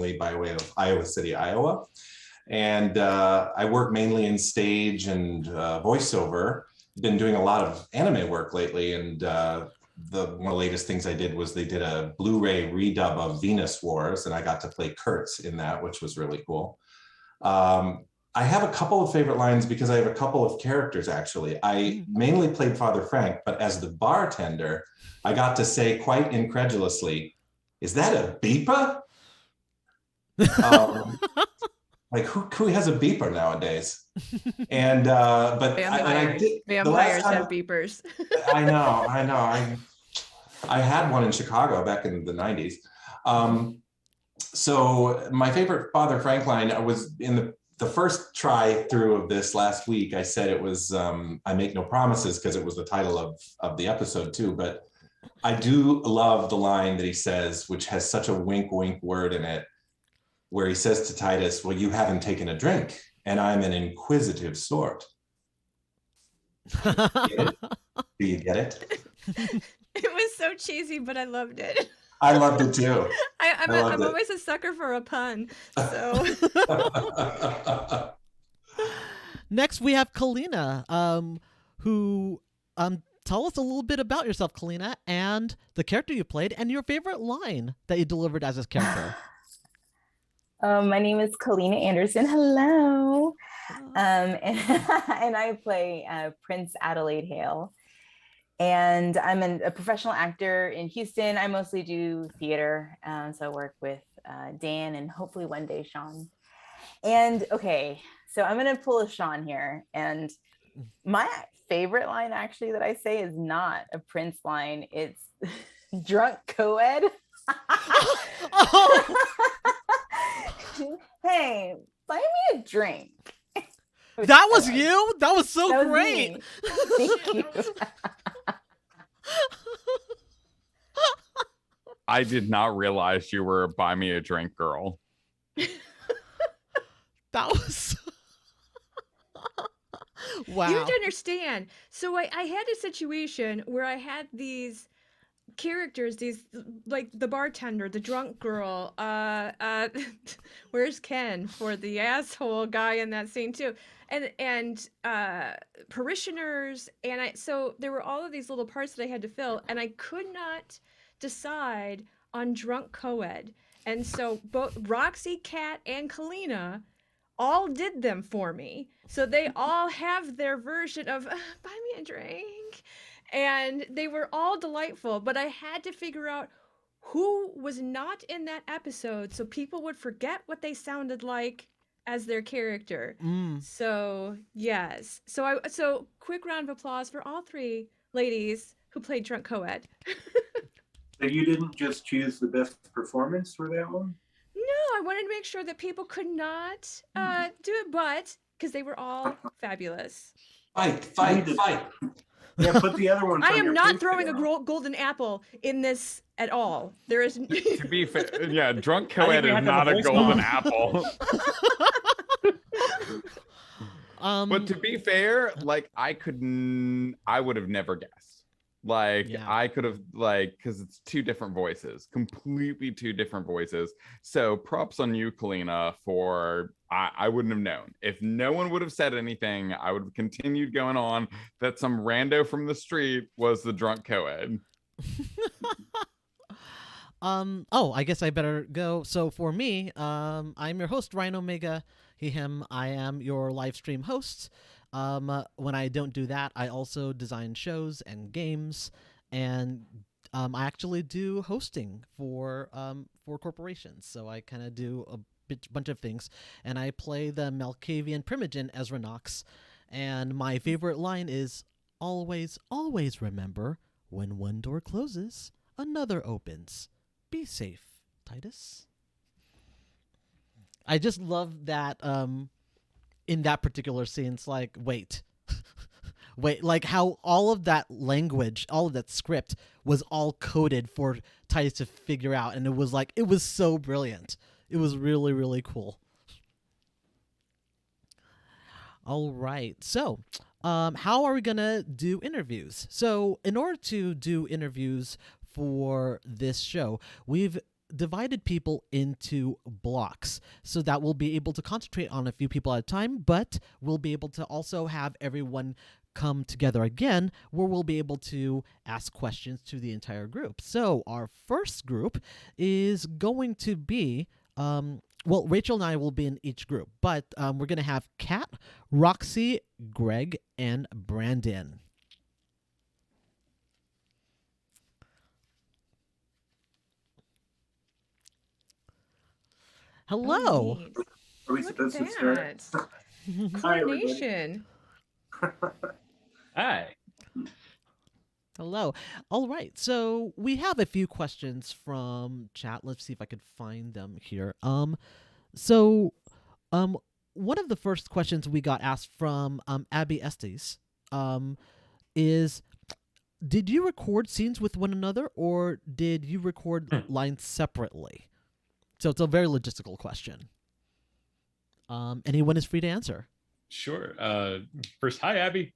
originally by way of Iowa City, Iowa. And I work mainly in stage and voiceover. Been doing a lot of anime work lately, and one of the latest things I did was they did a Blu-ray redub of Venus Wars, and I got to play Kurtz in that, which was really cool. I have a couple of favorite lines because I have a couple of characters, actually. I mainly played Father Frank, but as the bartender, I got to say quite incredulously, "Is that a beeper?" Like who has a beeper nowadays? And but vampires have beepers. I know. I had one in Chicago back in the 90s. So my favorite Father Frank line was in the first try through of this last week. I said it was "I make no promises" because it was the title of the episode too. But I do love the line that he says, which has such a wink word in it, where he says to Titus, "Well, you haven't taken a drink, and I'm an inquisitive sort." Get it? Do you get it? It was so cheesy, but I loved it. I loved it too. I'm always a sucker for a pun. So next we have Kalina, who tell us a little bit about yourself, Kalina, and the character you played, and your favorite line that you delivered as this character. My name is Kalina Anderson. Hello. And I play Prince Adelaide Hale. And I'm a professional actor in Houston. I mostly do theater. So I work with Dan and hopefully one day Sean. And okay, so I'm going to pull a Sean here. And my favorite line actually that I say is not a Prince line. It's drunk co-ed. Oh. Hey, buy me a drink. That was you? That was so that was great. Thank you. I did not realize you were a buy me a drink girl. That was wow. You have to understand. So I had a situation where I had these characters, these like the bartender, the drunk girl, where's Ken for the asshole guy in that scene too, and parishioners, and so there were all of these little parts that I had to fill, and I could not decide on drunk co-ed, and so both Roxy, Kat, and Kalina all did them for me, so they all have their version of buy me a drink. And they were all delightful, but I had to figure out who was not in that episode so people would forget what they sounded like as their character. So, yes. So quick round of applause for all three ladies who played drunk co-ed. So you didn't just choose the best performance for that one? No, I wanted to make sure that people could not do it, but because they were all fabulous. Fight. Yeah, put the other ones. I am not throwing a golden apple in this at all. There is. To be fair, yeah, drunk co-ed is not a golden apple. But to be fair, like I would have never guessed. Like I could have because it's two different voices, completely two different voices. So props on you, Kalina, for I wouldn't have known. If no one would have said anything, I would have continued going on that some rando from the street was the drunk co-ed. I guess I better go. So for me, I'm your host, Ryan Omega, he, him. I am your live stream host. When I don't do that, I also design shows and games, and I actually do hosting for corporations. So I kind of do a bunch of things, and I play the Malkavian Primogen Ezra Knox, and my favorite line is always remember, when one door closes, another opens. Be safe, Titus. I just love that in that particular scene. It's like, wait, like how all of that language, all of that script was all coded for Titus to figure out, and it was so brilliant. It was really, really cool. All right. So, how are we going to do interviews? So, in order to do interviews for this show, we've divided people into blocks so that we'll be able to concentrate on a few people at a time, but we'll be able to also have everyone come together again where we'll be able to ask questions to the entire group. So our first group is going to be, well, Rachel and I will be in each group, but we're going to have Kat, Roxy, Greg, and Brandon. Hello. Oh, Are we look supposed at to start? that. Hi, everybody. Coordination. Hi. Hello. All right. So we have a few questions from chat. Let's see if I could find them here. So one of the first questions we got asked from Abby Estes is, did you record scenes with one another or did you record lines separately? So it's a very logistical question. Anyone is free to answer. Sure. First, hi, Abby.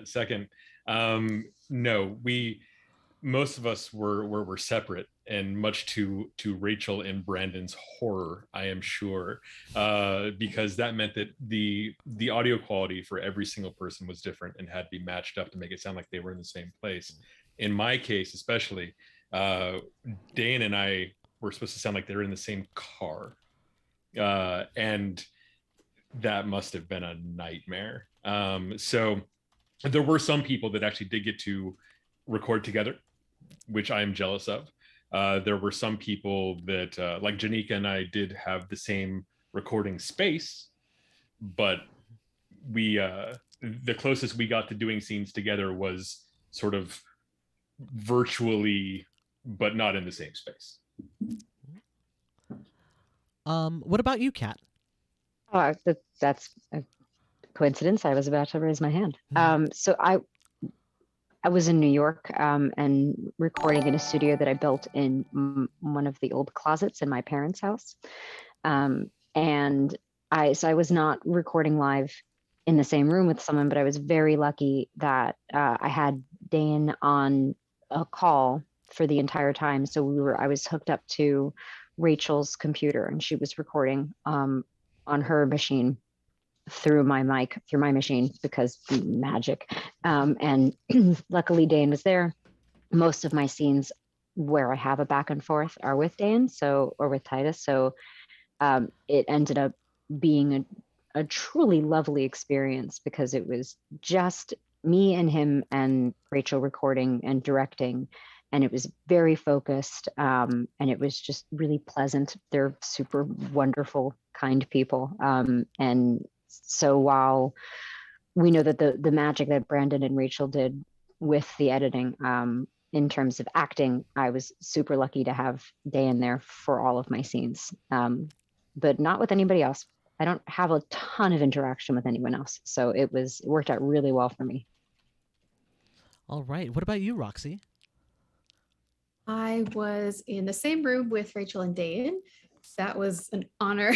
Second, no, most of us were separate, and much to Rachel and Brandon's horror, I am sure, because that meant that the audio quality for every single person was different and had to be matched up to make it sound like they were in the same place. In my case, especially, Dan and I were supposed to sound like they were in the same car, and that must have been a nightmare. So there were some people that actually did get to record together, which I am jealous of. There were some people that, like Janika and I, did have the same recording space, but we, the closest we got to doing scenes together was sort of virtually, but not in the same space. What about you, Kat? Oh, that's a coincidence. I was about to raise my hand. So I was in New York and recording in a studio that I built in one of the old closets in my parents' house. And I was not recording live in the same room with someone, but I was very lucky that I had Dane on a call for the entire time. So I was hooked up to Rachel's computer and she was recording on her machine through my mic, through my machine, because magic. And luckily Dane was there. Most of my scenes where I have a back and forth are with Dane, or with Titus. So it ended up being a truly lovely experience because it was just me and him and Rachel recording and directing. And it was very focused, and it was just really pleasant. They're super wonderful, kind people. And so while we know that the magic that Brandon and Rachel did with the editing, in terms of acting, I was super lucky to have Dan there for all of my scenes, but not with anybody else. I don't have a ton of interaction with anyone else. So it worked out really well for me. All right. What about you, Roxy? I was in the same room with Rachel and Dane. That was an honor.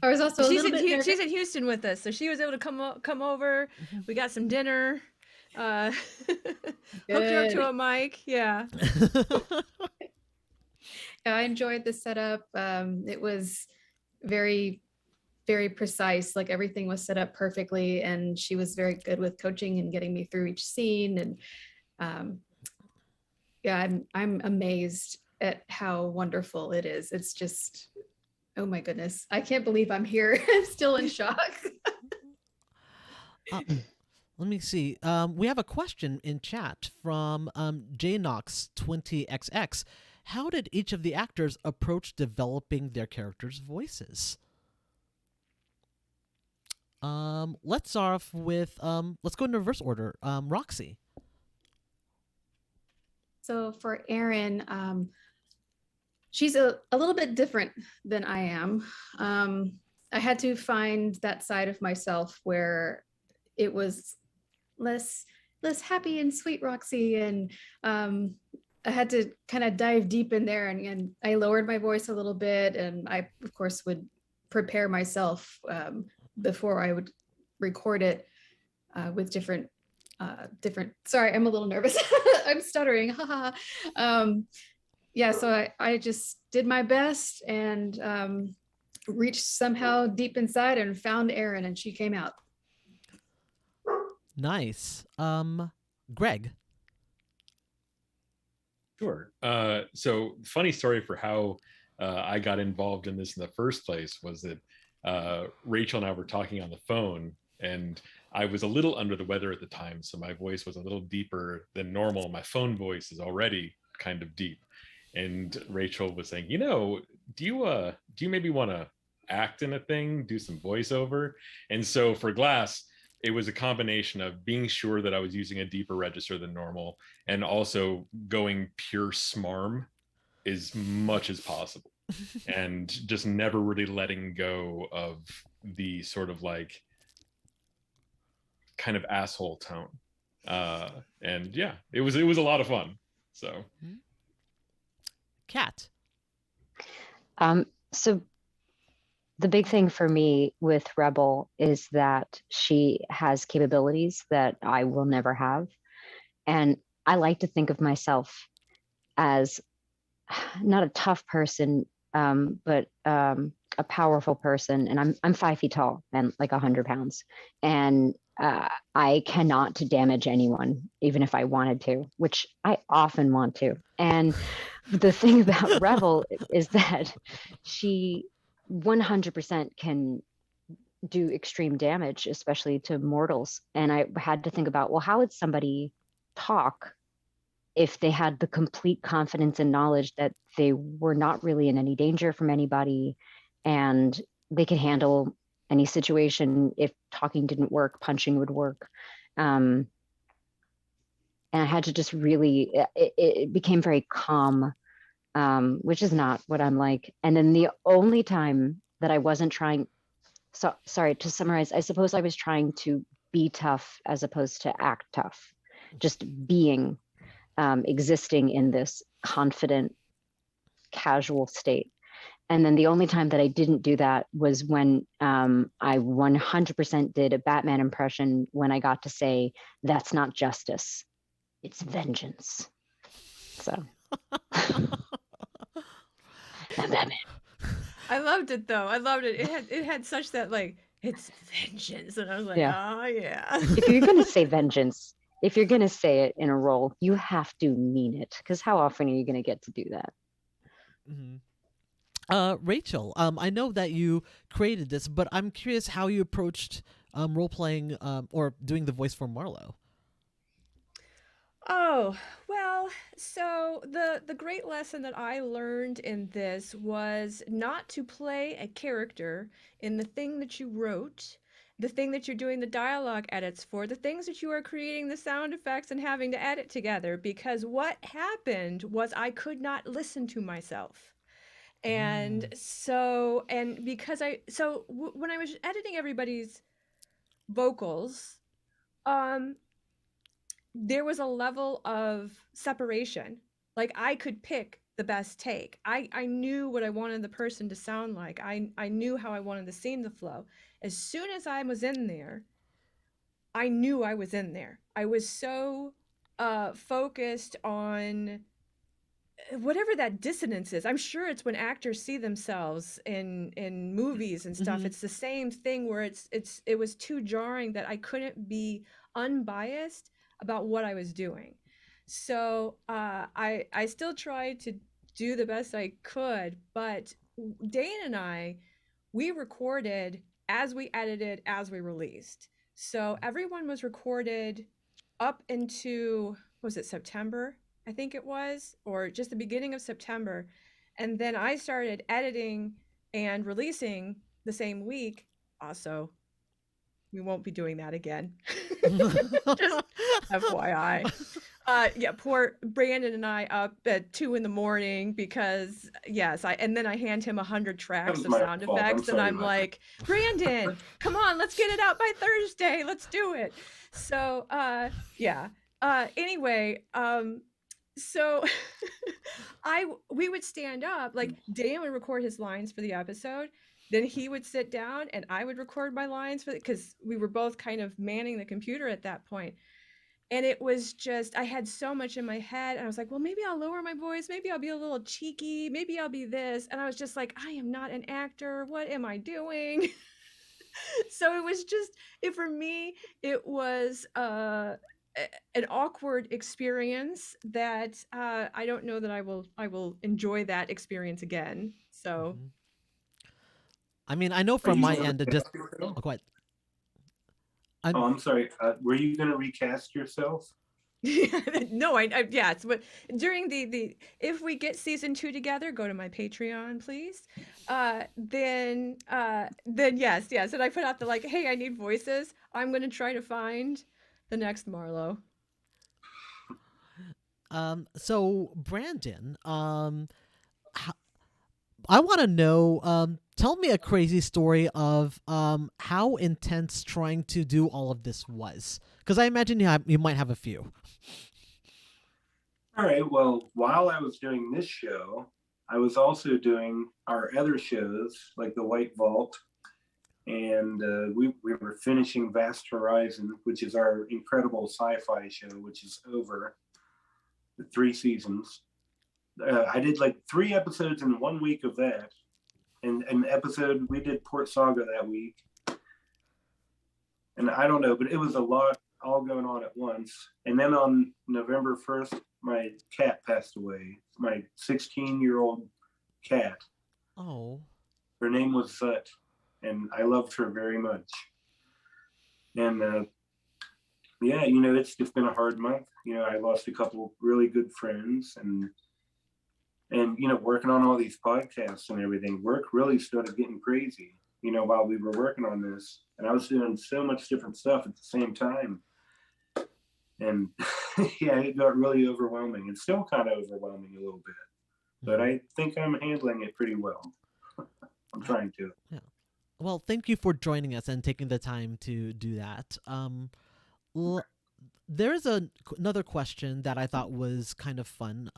I was also She's in Houston with us, so she was able to come over. We got some dinner. Hooked her up to a mic. Yeah. I enjoyed the setup. It was very, very precise. Like everything was set up perfectly, and she was very good with coaching and getting me through each scene. And yeah, I'm amazed at how wonderful it is. It's just, oh my goodness. I can't believe I'm here. I'm still in shock. Let me see. We have a question in chat from JNox20XX. How did each of the actors approach developing their characters' voices? Let's start off with, let's go in reverse order. Roxy. So for Erin, she's a little bit different than I am. I had to find that side of myself where it was less happy and sweet Roxy, and I had to kind of dive deep in there, and I lowered my voice a little bit, and I of course would prepare myself before I would record it with different sorry, I'm a little nervous. I'm stuttering. yeah, so I just did my best and reached somehow deep inside and found Erin, and she came out. Nice. Greg. Sure. So funny story for how I got involved in this in the first place was that Rachel and I were talking on the phone, and I was a little under the weather at the time, so my voice was a little deeper than normal. My phone voice is already kind of deep, and Rachel was saying, do you maybe want to act in a thing, do some voiceover? And so for Glass, it was a combination of being sure that I was using a deeper register than normal, and also going pure smarm as much as possible, and just never really letting go of the sort of like kind of asshole tone. And yeah, it was a lot of fun. So Kat. So the big thing for me with Rebel is that she has capabilities that I will never have. And I like to think of myself as not a tough person, but a powerful person. And I'm 5 feet tall and like 100 pounds. And I cannot damage anyone, even if I wanted to, which I often want to. And the thing about Rebel is that she 100% can do extreme damage, especially to mortals. And I had to think about, well, how would somebody talk if they had the complete confidence and knowledge that they were not really in any danger from anybody, and they could handle any situation? If talking didn't work, punching would work. And I had to just really, it became very calm, which is not what I'm like. And then the only time that I wasn't trying, so sorry, to summarize, I suppose I was trying to be tough as opposed to act tough, just being, existing in this confident, casual state. And then the only time that I didn't do that was when I 100% did a Batman impression when I got to say, "That's not justice, it's vengeance." So, I'm Batman. I loved it though. I loved it. It had such that like it's vengeance, and I was like, Yeah. oh yeah. If you're gonna say vengeance, if you're gonna say it in a role, you have to mean it. Because how often are you gonna get to do that? Rachel, I know that you created this, but I'm curious how you approached role playing or doing the voice for Marlowe. Oh, well, so the great lesson that I learned in this was not to play a character in the thing that you wrote, the thing that you're doing the dialogue edits for, the things that you are creating the sound effects and having to edit together, because what happened was I could not listen to myself. And so, and because when I was editing everybody's vocals, there was a level of separation. Like I could pick the best take. I knew what I wanted the person to sound like. I knew how I wanted the scene to flow. As soon as I was in there, I knew I was in there. I was so focused on whatever that dissonance is. I'm sure it's when actors see themselves in movies and stuff. It's the same thing where it was too jarring that I couldn't be unbiased about what I was doing. So I still tried to do the best I could, but Dane and we recorded as we edited, as we released. So everyone was recorded up into, what was it, September? I think it was, or just the beginning of September. And then I started editing and releasing the same week. Also, we won't be doing that again. Just FYI. Yeah, poor Brandon and I up at 2 a.m. because and then I hand him 100 tracks of sound effects, and I'm like, Brandon, come on, let's get it out by Thursday. Let's do it. So yeah. Anyway, so we would stand up, like Dan would record his lines for the episode, then he would sit down and I would record my lines because we were both kind of manning the computer at that point. And it was just, I had so much in my head, and I was like, well, maybe I'll lower my voice, maybe I'll be a little cheeky, maybe I'll be this. And I was just like, I am not an actor, what am I doing? So it was just, for me, it was an awkward experience that I don't know that I will enjoy that experience again. So I mean, I know Are from you my gonna end, it just recast yourself? oh, go ahead. Oh, I'm sorry. Were you going to recast yourself? no, yeah, it's what during the if we get season 2 together, go to my Patreon, please. Then yes, and I put out the like, hey, I need voices. I'm gonna try to find the next Marlowe. So Brandon, I want to know. Tell me a crazy story of how intense trying to do all of this was, because I imagine you might have a few. All right. Well, while I was doing this show, I was also doing our other shows like The White Vault, and we were finishing Vast Horizon, which is our incredible sci-fi show, which is over the 3 seasons. I did like 3 episodes in 1 week of that, and an episode we did Port Saga that week, and I don't know, but it was a lot all going on at once. And then on November 1st, my cat passed away. My 16-year-old cat. Oh. Her name was Zut, and I loved her very much. And yeah, it's just been a hard month. I lost a couple really good friends, and working on all these podcasts and everything, work really started getting crazy, while we were working on this. And I was doing so much different stuff at the same time. And yeah, it got really overwhelming. It's still kind of overwhelming a little bit, but I think I'm handling it pretty well. I'm trying to. Yeah. Well, thank you for joining us and taking the time to do that. There's another question that I thought was kind of fun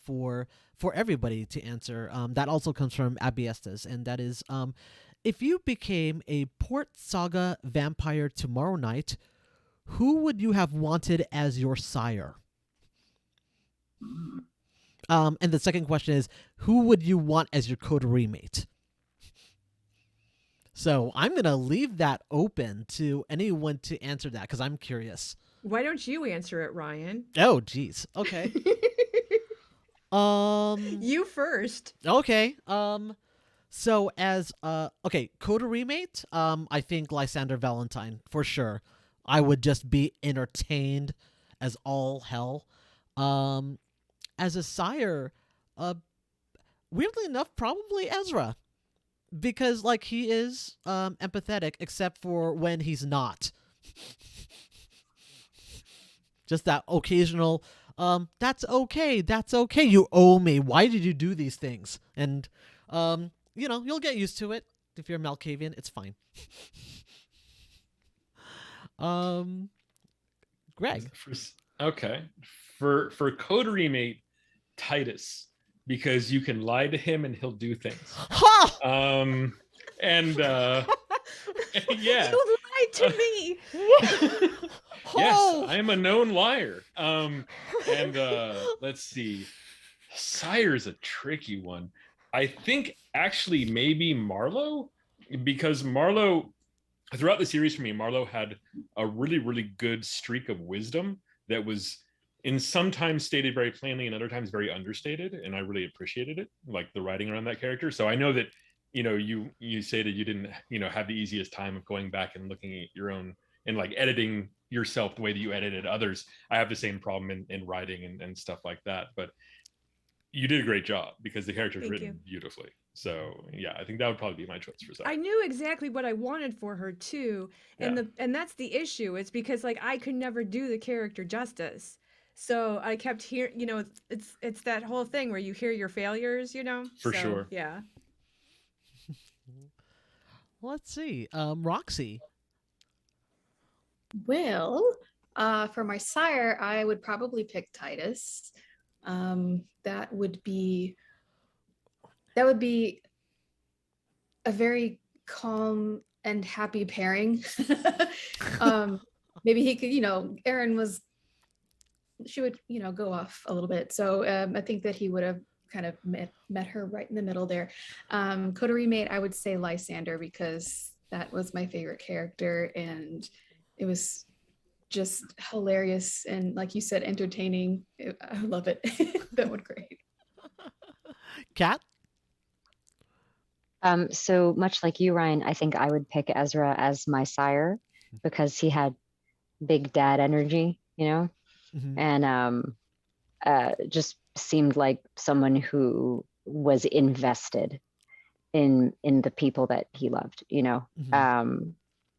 for everybody to answer. That also comes from Abby Estes, and that is, if you became a Port Saga vampire tomorrow night, who would you have wanted as your sire? And the second question is, who would you want as your coterie mate? So I'm going to leave that open to anyone to answer that, because I'm curious. Why don't you answer it, Ryan? Oh, geez. Okay. You first. Okay. So as okay, coterie mate, I think Lysander Valentine for sure. I would just be entertained as all hell. As a sire, weirdly enough, probably Ezra, because like he is empathetic, except for when he's not. Just that occasional, that's okay, you owe me. Why did you do these things? And you'll get used to it. If you're Malkavian, it's fine. Greg. Okay. For coterie mate, Titus, because you can lie to him and he'll do things. And yeah. You lied to me. Yes, I am a known liar. And let's see. Sire's a tricky one. I think actually maybe Marlowe, because Marlowe, throughout the series for me, Marlowe had a really, really good streak of wisdom that was in sometimes stated very plainly and other times very understated. And I really appreciated it, like the writing around that character. So I know that, you say that you didn't, have the easiest time of going back and looking at your own and like editing yourself the way that you edited others. I have the same problem in writing and stuff like that. But you did a great job because the character is written beautifully. So yeah, I think that would probably be my choice for Saga. I knew exactly what I wanted for her too, and and that's the issue. It's because like I could never do the character justice, so I kept hearing. It's that whole thing where you hear your failures. For sure. Yeah. Let's see, Roxy. Well, for my sire, I would probably pick Titus. That would be a very calm and happy pairing. Maybe he could, Aaron was she would, you know, go off a little bit. So I think that he would have kind of met her right in the middle there. Coterie mate, I would say Lysander, because that was my favorite character, and it was just hilarious and, like you said, entertaining. I love it. That was great. Kat? So much like you, Ryan, I think I would pick Ezra as my sire because he had big dad energy, you know, and just seemed like someone who was invested in the people that he loved, you know.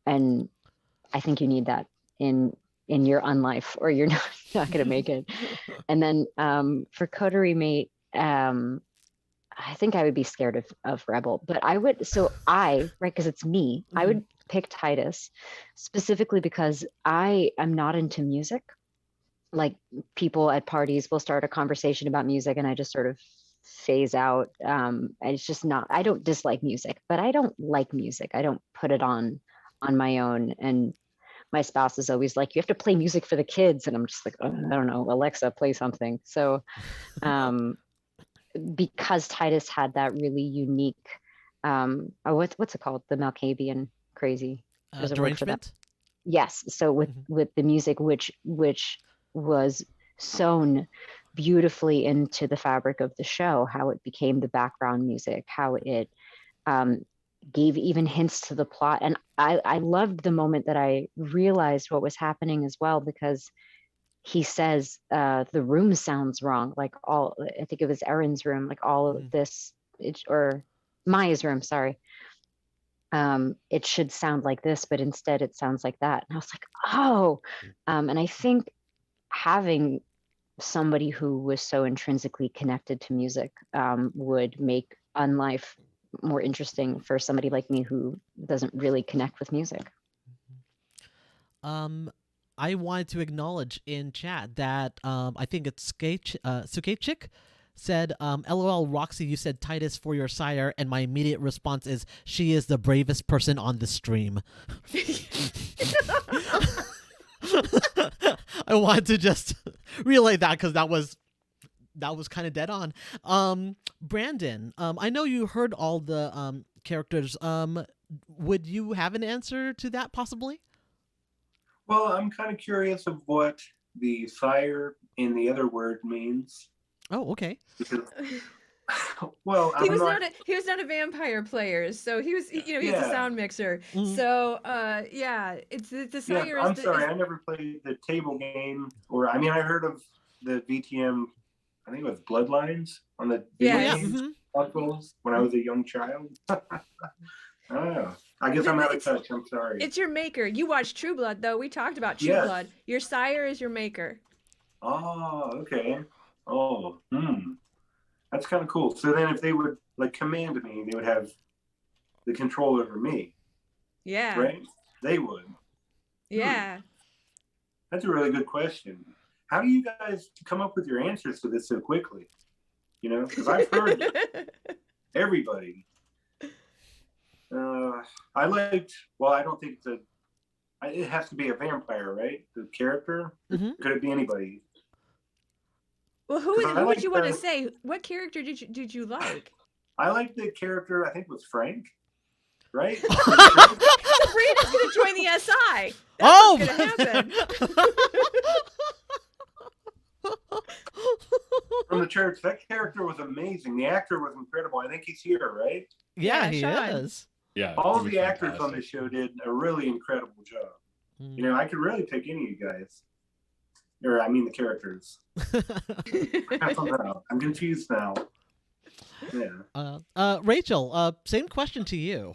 And I think you need that in your unlife, or you're not going to make it. And then for coterie mate, I think I would be scared of Rebel, but I would, right, because it's me, I would pick Titus specifically because I am not into music. Like, people at parties will start a conversation about music and I just sort of phase out. And it's just not, I don't dislike music, but I don't like music. I don't put it on my own. And my spouse is always like, you have to play music for the kids. And I'm just like, oh, I don't know, Alexa, play something. So, because Titus had that really unique, what's it called? The Malkavian crazy. There's a word for that. Yes. So with the music, which was sewn beautifully into the fabric of the show, how it became the background music, how it gave even hints to the plot. And I loved the moment that I realized what was happening as well, because he says the room sounds wrong. Like, I think it was Erin's room, like all of this, or Maya's room, sorry. It should sound like this, but instead it sounds like that. And I was like, oh, and I think having somebody who was so intrinsically connected to music would make Unlife more interesting for somebody like me who doesn't really connect with music. I wanted to acknowledge in chat that I think it's Sukechik said, LOL, Roxy, you said Titus for your sire, and my immediate response is, she is the bravest person on the stream. I wanted to just relay that because that was kind of dead on. Brandon, I know you heard all the characters. Would you have an answer to that possibly? Well, I'm kind of curious of what the sire in the other word means. Oh, okay. Because, well, he was not a vampire player, so he was, you know, he's a sound mixer. So yeah, it's the sire. Yeah, I'm sorry, I never played the table game, or I mean, I heard of the VTM. I think it was Bloodlines on the video games consoles when I was a young child. Oh, I guess I'm out of touch. I'm sorry. It's your maker. You watched True Blood, though. We talked about True Blood. Your sire is your maker. Oh, okay. Oh, that's kind of cool. So then if they would like command me, they would have the control over me. Yeah. Right? They would. Yeah. That's a really good question. How do you guys come up with your answers to this so quickly? You know, because I've heard everybody. I don't think it has to be a vampire, right? The character? Could it be anybody? Well, who would you want to say? What character did you like? I like the character, I think it was Frank, right? Sabrina's going to join the SI. That's what's going to happen. From the church, that character was amazing. The actor was incredible. I think he's here, right? Yeah, he is. Yeah, all the actors on the show did a really incredible job. You know, I could really pick any of you guys. Or I mean the characters. I don't know. I'm confused now. Yeah. Rachel, same question to you.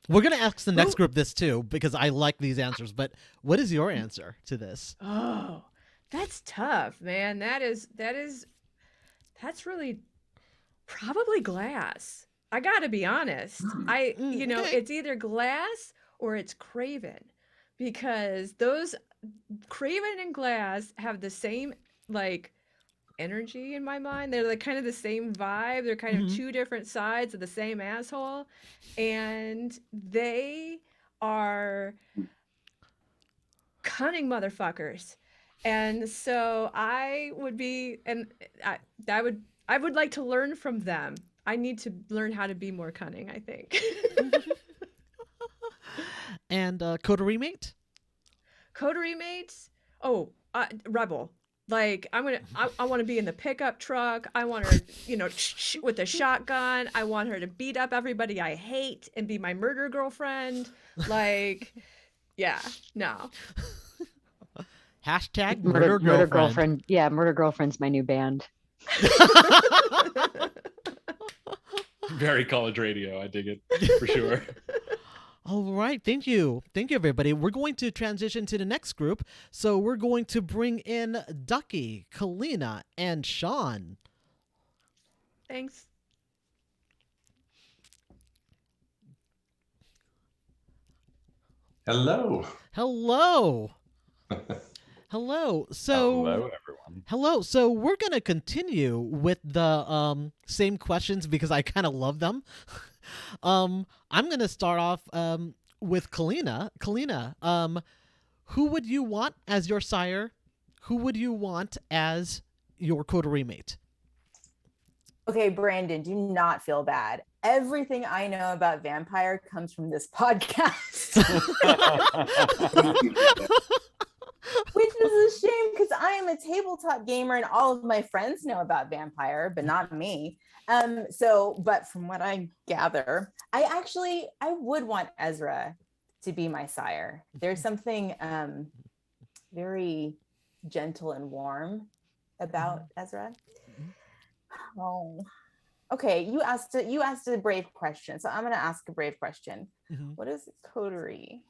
We're gonna ask the next group this too, because I like these answers, but what is your answer to this? Oh, that's tough, man. That's really probably Glass. I gotta be honest. It's either Glass or it's Craven, because those Craven and Glass have the same like energy in my mind. They're like kind of the same vibe. They're kind of two different sides of the same asshole, and they are cunning motherfuckers. And so I would be, and I would like to learn from them. I need to learn how to be more cunning, I think. And coterie mate? Coterie mates? Oh, Rebel. Like I want to be in the pickup truck. I want her, with a shotgun. I want her to beat up everybody I hate and be my murder girlfriend. Like, yeah, no. Hashtag Murder murder girlfriend. girlfriend. Yeah, murder girlfriend's my new band. Very college radio. I dig it for sure. All right, thank you, everybody. We're going to transition to the next group, so we're going to bring in Ducky, Kalina, and Sean. Thanks. Hello. Hello. Hello. So Hello, everyone. Hello. So we're gonna continue with the same questions because I kind of love them. I'm gonna start off with Kalina. Kalina, who would you want as your sire? Who would you want as your coterie mate? Okay, Brandon, do not feel bad. Everything I know about vampire comes from this podcast. Which is a shame because I am a tabletop gamer and all of my friends know about vampire, but not me. But from what I gather, I would want Ezra to be my sire. There's something very gentle and warm about Ezra. Oh, okay. You asked a brave question, so I'm gonna ask a brave question. What is coterie?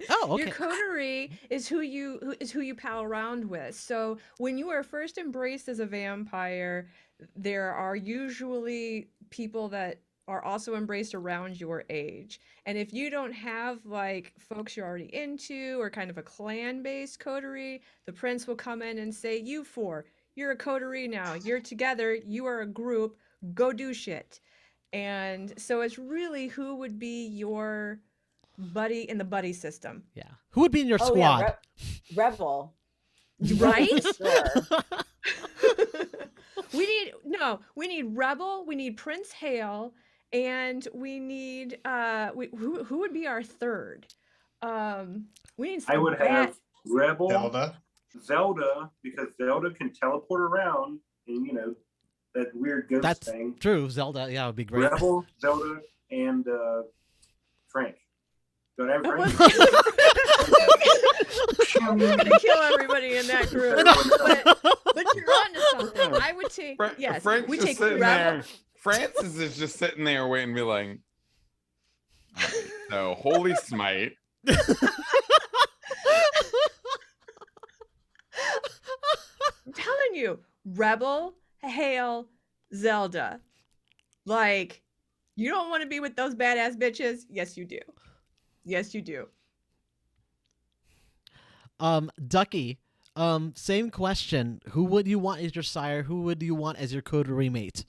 Oh, okay. Your coterie is who you pal around with. So when you are first embraced as a vampire, there are usually people that are also embraced around your age. And if you don't have like folks you're already into or kind of a clan-based coterie, the prince will come in and say, "You four, you're a coterie now. You're together. You are a group. Go do shit." And so it's really who would be your buddy in the buddy system. Yeah. Who would be in your squad? Yeah, Rebel. Right? We need Rebel, we need Prince Hale, and we need who would be our third? We need I would have Rebel, Zelda, because Zelda can teleport around and that weird ghost thing. That's true. Zelda, yeah, would be great. Rebel, Zelda, and Frank. Don't have Frank. I'm gonna kill everybody in that group. But you're on to something. I would take Frank's we just take sitting Rebel. there. Francis is just sitting there waiting to be like, all right, so holy smite. I'm telling you, Rebel, Hale, Zelda. Like, you don't want to be with those badass bitches? Yes, you do. Yes, you do. Ducky, same question. Who would you want as your sire? Who would you want as your coterie mate?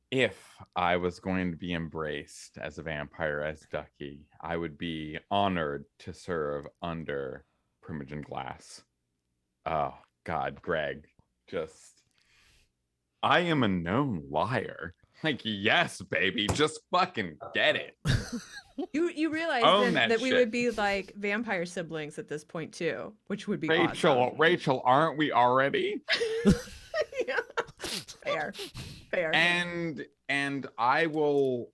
If I was going to be embraced as a vampire as Ducky, I would be honored to serve under Primogen Glass. Oh, God, Greg, I am a known liar. Like, yes, baby, just fucking get it. You realize that we would be like vampire siblings at this point too, which would be awesome. Rachel, aren't we already? Yeah. Fair. And I will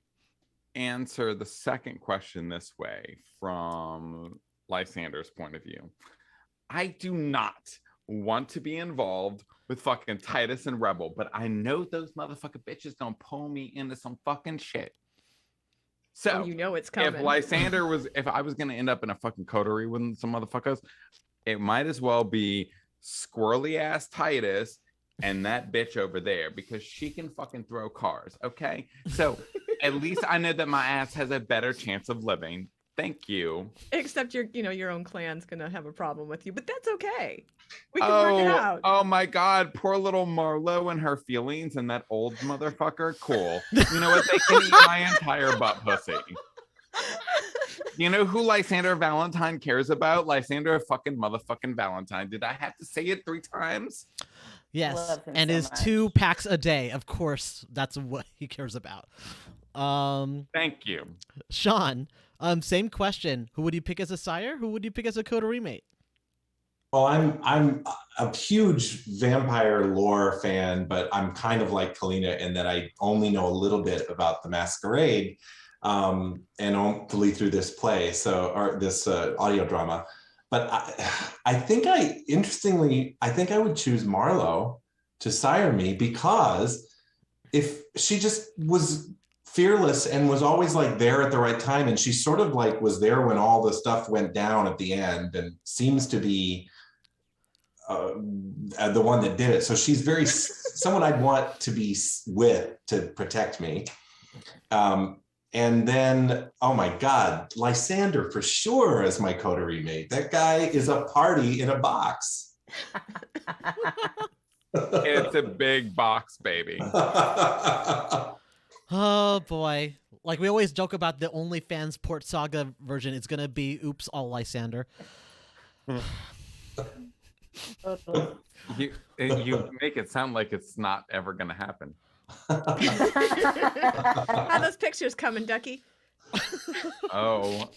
answer the second question this way from Lysander's point of view. I do not want to be involved with fucking Titus and Rebel, but I know those motherfucking bitches gonna pull me into some fucking shit. So it's coming. If I was gonna end up in a fucking coterie with some motherfuckers, it might as well be squirrely ass Titus and that bitch over there, because she can fucking throw cars. Okay, so at least I know that my ass has a better chance of living. Thank you. Except your own clan's gonna have a problem with you, but that's okay. We can work it out. Oh my God, poor little Marlo and her feelings and that old motherfucker. Cool. You know what? They can eat my entire butt pussy. You know who Lysander Valentine cares about? Lysander fucking motherfucking Valentine. Did I have to say it 3 times? Yes, Love him and so his much. 2 packs a day. Of course, that's what he cares about. Thank you. Sean, same question. Who would you pick as a sire? Who would you pick as a coterie mate? Well, I'm a huge vampire lore fan, but I'm kind of like Kalina in that I only know a little bit about the Masquerade, and only through this play, or this audio drama. But I think interestingly, I think I would choose Marlowe to sire me, because if she just was fearless and was always like there at the right time, and she sort of like was there when all the stuff went down at the end, and seems to be the one that did it. So she's very someone I'd want to be with to protect me. And then, oh my God, Lysander for sure as my coterie mate. That guy is a party in a box. It's a big box, baby. Oh boy. Like we always joke about the OnlyFans Port Saga version. It's gonna be oops all Lysander. You make it sound like it's not ever gonna happen. How those pictures coming, Ducky? Oh,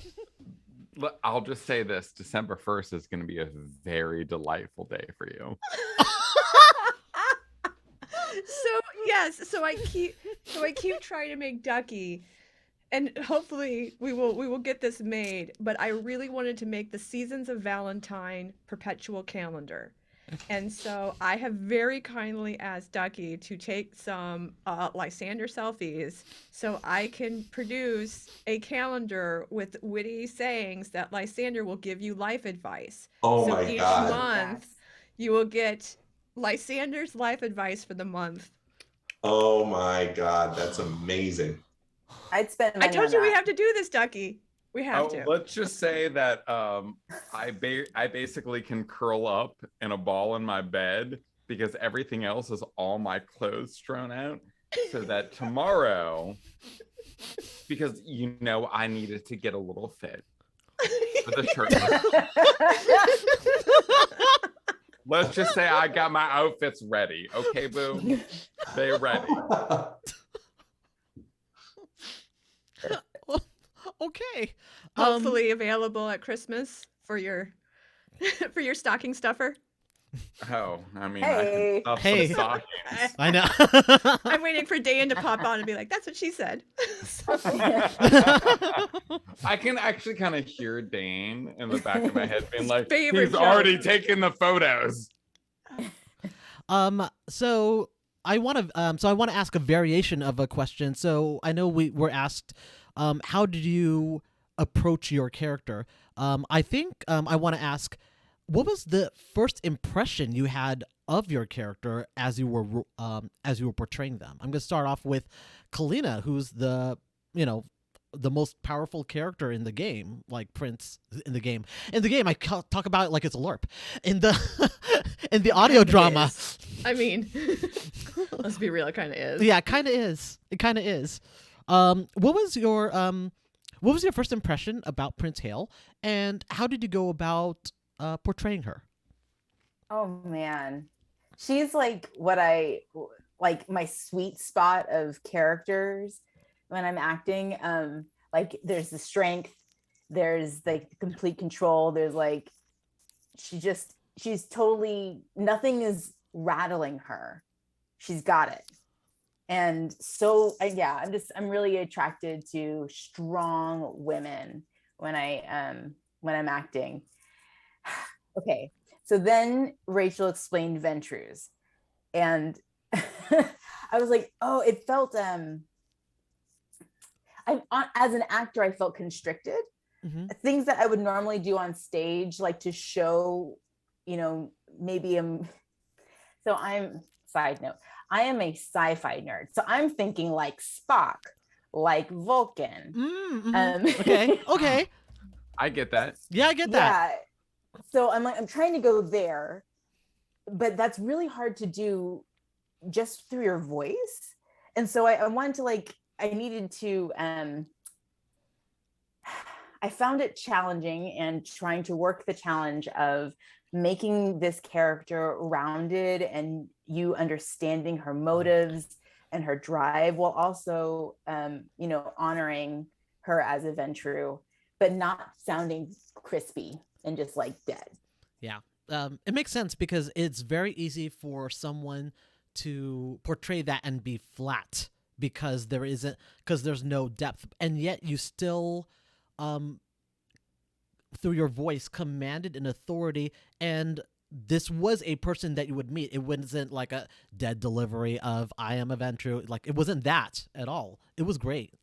I'll just say this: December 1st is going to be a very delightful day for you. So I keep trying to make Ducky, and hopefully we will get this made. But I really wanted to make the Seasons of Valentine perpetual calendar. And so I have very kindly asked Ducky to take some Lysander selfies so I can produce a calendar with witty sayings that Lysander will give you life advice. Oh so my each God. month you will get Lysander's life advice for the month. Oh my God, that's amazing. I'd spend I money told on you we that. have to do this, Ducky. We have to. Let's just say that I basically can curl up in a ball in my bed because everything else is all my clothes strewn out, so that tomorrow, because I needed to get a little fit for the shirt. Let's just say I got my outfits ready. Okay, boo? They're ready. Okay. Hopefully available at Christmas for your for your stocking stuffer. Oh, I mean, Hey. I can stuff some stockings. I know. I'm waiting for Dan to pop on and be like, "That's what she said." I can actually kind of hear Dane in the back of my head being like, Favorite he's joke. already taken the photos. So I want to ask a variation of a question. So I know we were asked, how did you approach your character? I think I want to ask, what was the first impression you had of your character as you were portraying them? I'm gonna start off with Kalina, who's the most powerful character in the game, like Prince in the game. In the game, I talk about it like it's a LARP. In the in the audio drama, I mean, let's be real, it kind of is. Yeah, it kind of is. It kind of is. What was your first impression about Prince Hale, and how did you go about portraying her? Oh man, she's like my sweet spot of characters when I'm acting. Like there's the strength, there's like complete control, there's like she's totally, nothing is rattling her. She's got it. And so yeah, I'm really attracted to strong women when I'm acting. Okay, so then Rachel explained Ventruse, and I was like, oh, it felt as an actor, I felt constricted. Mm-hmm. Things that I would normally do on stage, like to show, maybe side note, I am a sci-fi nerd. So I'm thinking like Spock, like Vulcan. Mm-hmm. Okay. I get that. Yeah, I get that. Yeah. So I'm trying to go there, but that's really hard to do just through your voice. And so I wanted to I needed to, I found it challenging, and trying to work the challenge of making this character rounded and you understanding her motives and her drive, while also, honoring her as a Ventru, but not sounding crispy and just like dead. Yeah. It makes sense because it's very easy for someone to portray that and be flat because there's no depth, and yet you still, through your voice, commanded an authority, and this was a person that you would meet. It wasn't like a dead delivery of "I am a Ventru." Like, it wasn't that at all. It was great.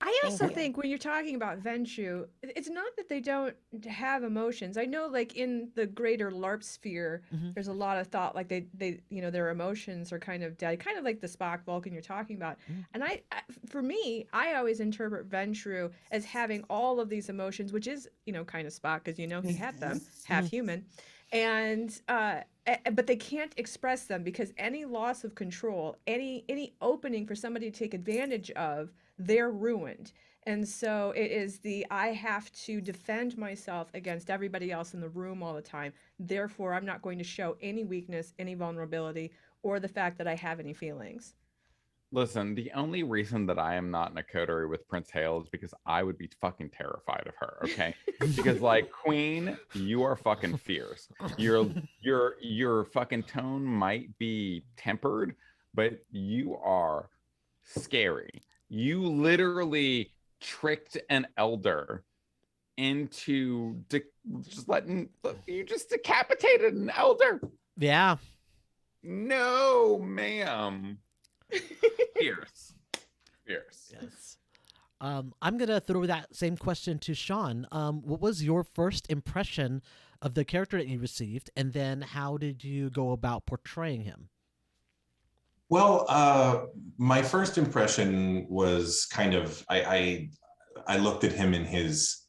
I also think when you're talking about Venshu, it's not that they don't have emotions. I know, like in the greater LARP sphere, there's a lot of thought like they their emotions are kind of dead, kind of like the Spock Vulcan you're talking about. And for me, I always interpret Venshu as having all of these emotions, which is kind of Spock, because he had them, half human, and but they can't express them because any loss of control, any opening for somebody to take advantage of, they're ruined. And so it is I have to defend myself against everybody else in the room all the time. Therefore, I'm not going to show any weakness, any vulnerability, or the fact that I have any feelings. Listen, the only reason that I am not in a coterie with Prince Hale is because I would be fucking terrified of her, okay? Because like, Queen, you are fucking fierce. Your fucking tone might be tempered, but you are scary. You literally tricked an elder into you just decapitated an elder. Yeah. No, ma'am. Fierce. Yes. I'm gonna throw that same question to Sean. What was your first impression of the character that you received, and then how did you go about portraying him? Well, my first impression was kind of I looked at him in his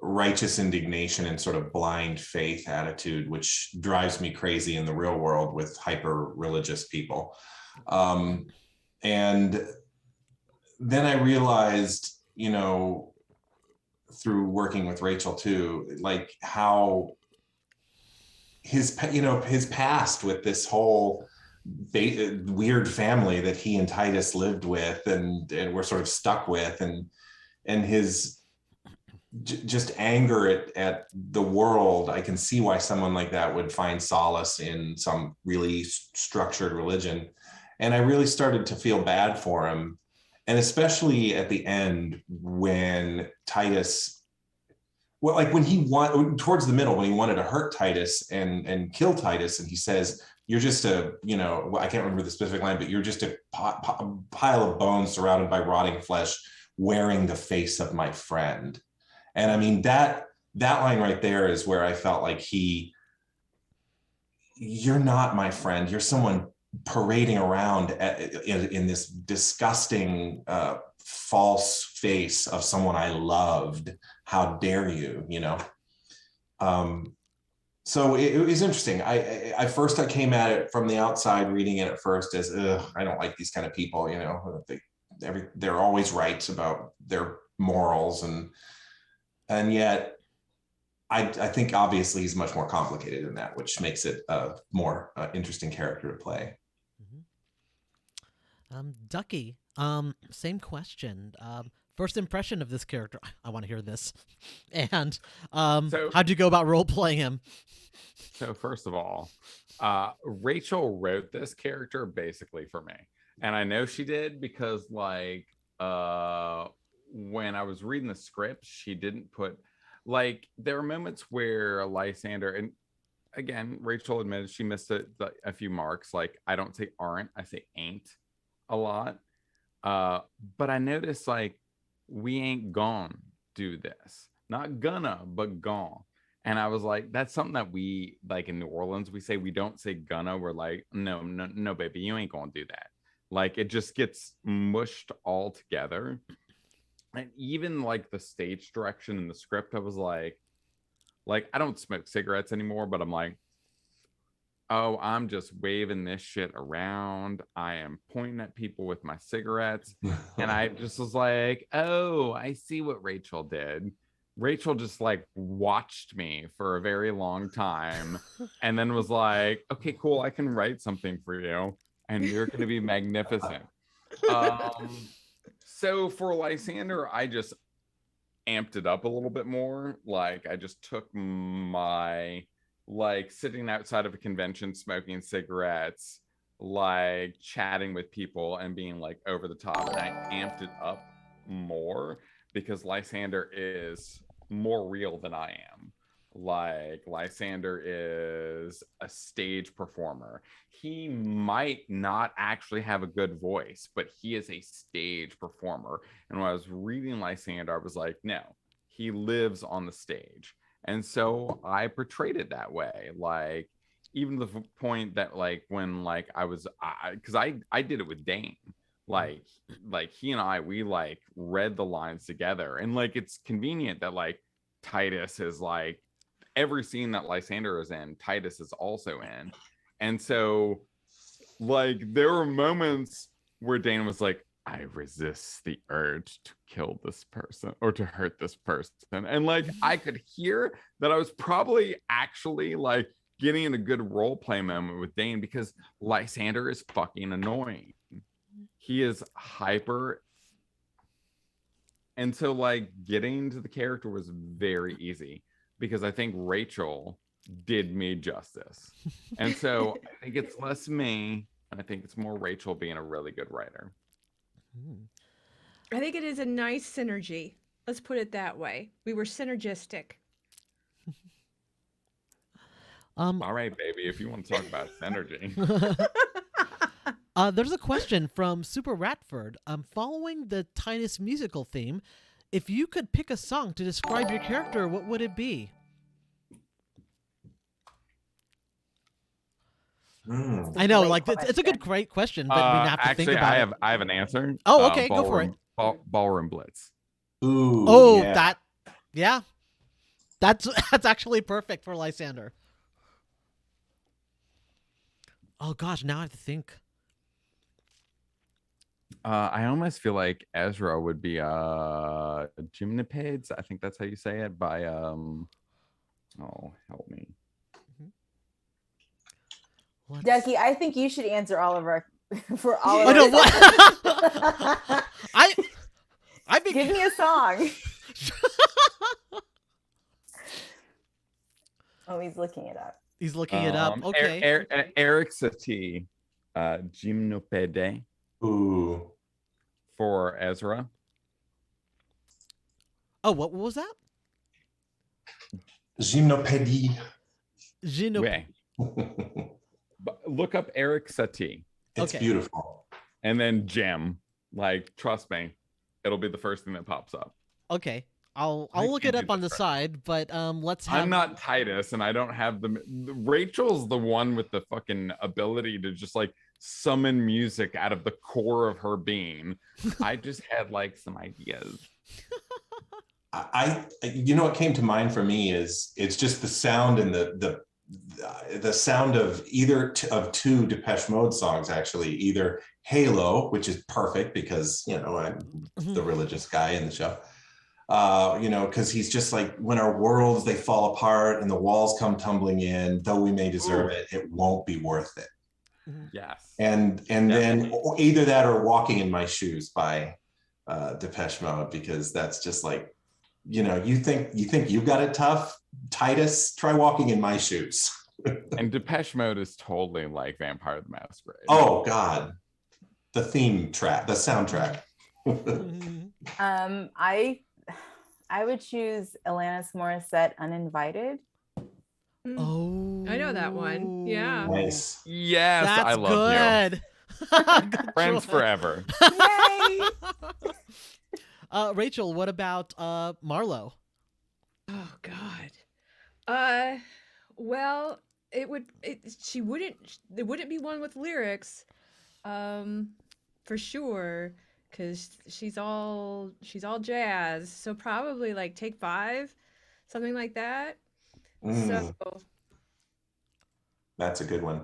righteous indignation and sort of blind faith attitude, which drives me crazy in the real world with hyper religious people. And then I realized, through working with Rachel too, like how his past with this whole weird family that he and Titus lived with and were sort of stuck with, and his just anger at the world. I can see why someone like that would find solace in some really structured religion. And I really started to feel bad for him. And especially at the end when Titus, well, like towards the middle, when he wanted to hurt Titus and kill Titus, and he says, "You're just I can't remember the specific line, but you're just a pile of bones surrounded by rotting flesh, wearing the face of my friend." And I mean, that line right there is where I felt like you're not my friend. You're someone parading around in this disgusting false face of someone I loved. How dare you, So it was interesting. I first came at it from the outside, reading it at first as, I don't like these kind of people, they're always right about their morals, and yet I think obviously he's much more complicated than that, which makes it a more interesting character to play. Ducky, same question. First impression of this character. I want to hear this. And how'd you go about role playing him? So first of all, Rachel wrote this character basically for me, and I know she did because when I was reading the script, she didn't put there are moments where Lysander, and again, Rachel admitted she missed a few marks. Like, I don't say aren't, I say ain't a lot. But I noticed we ain't gonna do this. Not gonna, but gone. And I was like, that's something that we in New Orleans, we say we don't say gonna. We're like, no, baby, you ain't gonna do that. It just gets mushed all together. And even the stage direction in the script, I was like I don't smoke cigarettes anymore, but I'm like, oh, I'm just waving this shit around. I am pointing at people with my cigarettes. And I just was like, oh, I see what Rachel did. Rachel just like watched me for a very long time and then was like, okay, cool, I can write something for you and you're going to be magnificent. So for Lysander, I just amped it up a little bit more. Like I just took my like sitting outside of a convention smoking cigarettes, like chatting with people and being like over the top, and I amped it up more because Lysander is more real than I am. Like Lysander is a stage performer. He might not actually have a good voice, but he is a stage performer. And when I was reading Lysander, I was like, no, he lives on the stage. And so I portrayed it that way. Like, even to the point that like when like I was because I did it with Dane. Like he and we like read the lines together. And like it's convenient that like Titus is like every scene that Lysander is in, Titus is also in. And so like there were moments where Dane was like, I resist the urge to kill this person or to hurt this person. And like I could hear that I was probably actually like getting in a good role play moment with Dane because Lysander is fucking annoying. He is hyper. And so like getting to the character was very easy because I think Rachel did me justice. And so I think it's less me. And I think it's more Rachel being a really good writer. I think it is a nice synergy. Let's put it that way. We were synergistic. All right, baby, if you want to talk about synergy. There's a question from Super Ratford. Following the Titus musical theme, if you could pick a song to describe your character, what would it be? I know, like it's a great question, but we have to think about it. I have an answer. Oh, okay, go for it. Ballroom Blitz. Ooh, oh, yeah. That's actually perfect for Lysander. Oh gosh, now I have to think. I almost feel like Ezra would be Gymnopeds. I think that's how you say it. By oh, help me. Ducky, I think you should answer all of our for all of our. No, what? I give me a song. Oh, he's looking it up. He's looking it up. Okay. Eric Satie, Gymnopede. Ooh. For Ezra. Oh, what was that? Gymnopédie. Look up Eric Satie. It's beautiful. And then Gem. Like, trust me, it'll be the first thing that pops up. Okay. I'll look it up on the side, but let's have... I'm not Titus, and I don't have the... Rachel's the one with the fucking ability to just, like, summon music out of the core of her being. I just had, like, some ideas. You know what came to mind for me is it's just the sound and the sound of of two Depeche Mode songs, actually. Either Halo, which is perfect because, you know, I'm the religious guy in the show. You know, because he's just like, when our worlds, they fall apart and the walls come tumbling in, though we may deserve it, it won't be worth it. Yes. And then either that or Walking in My Shoes by Depeche Mode, because that's just like, you know, you think you've got it tough, Titus, try Walking in My Shoes. And Depeche Mode is totally like Vampire the Masquerade. Oh God, the theme track, the soundtrack. I would choose Alanis Morissette, Uninvited. Oh, I know that one. Yeah. Nice. Yes, that's I love good. You. Friends forever. Yay! Rachel, what about Marlo? Oh God. Well, it wouldn't be one with lyrics, for sure. Because she's all jazz, so probably like Take 5, something like that. So That's a good one.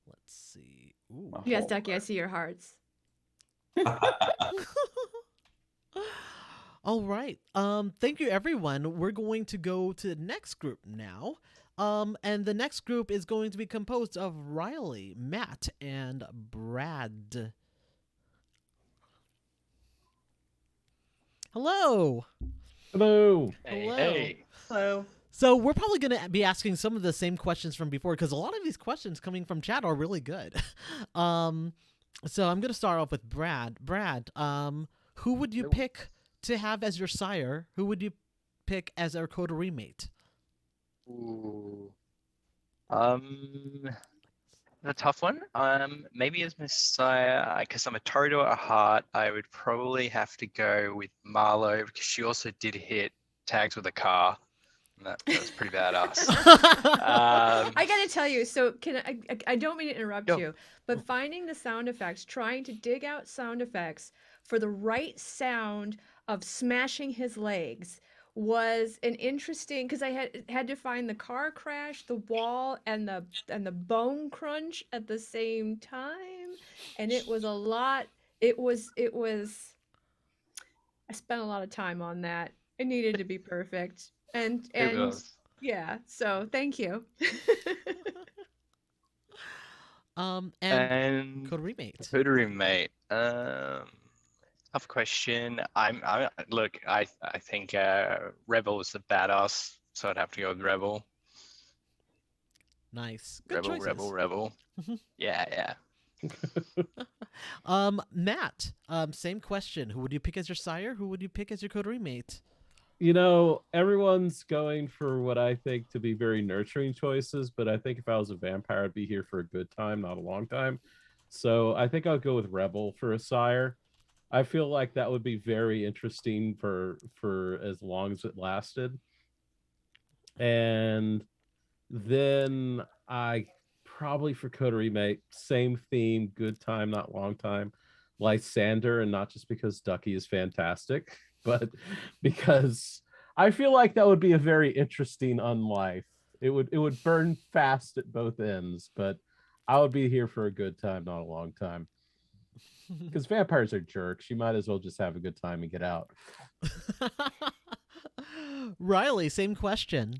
Let's see. Ooh. Yes, Ducky, I see your hearts. All right. Thank you, everyone. We're going to go to the next group now. And the next group is going to be composed of Riley, Matt, and Brad. Hello. Hello. Hello. Hey. Hello. So we're probably going to be asking some of the same questions from before because a lot of these questions coming from chat are really good. So I'm going to start off with Brad. Brad, who would you pick to have as your sire? Who would you pick as our coterie mate? Ooh. A tough one. Maybe as Messiah, because I'm a Toreador at heart, I would probably have to go with Marlo because she also did hit tags with a car. And that was pretty badass. I gotta tell you, so I don't mean to interrupt Yo. you, but finding the sound effects, trying to dig out sound effects for the right sound of smashing his legs was an interesting, because I had to find the car crash, the wall, and the bone crunch at the same time, and it was a lot. It was I spent a lot of time on that. It needed to be perfect. It And was. yeah, so thank you. And coterie mate. Coterie mate. Tough question. Look. I think Rebel is the badass, so I'd have to go with Rebel. Nice. Good choices. Rebel. Yeah. Matt, same question. Who would you pick as your sire? Who would you pick as your coterie mate? You know, everyone's going for what I think to be very nurturing choices, but I think if I was a vampire, I'd be here for a good time, not a long time. So I think I'll go with Rebel for a sire. I feel like that would be very interesting for as long as it lasted. And then I probably for coterie mate, same theme, good time, not long time. Lysander, and not just because Ducky is fantastic, but because I feel like that would be a very interesting unlife. It would burn fast at both ends, but I would be here for a good time, not a long time. Because vampires are jerks. You might as well just have a good time and get out. Riley, same question.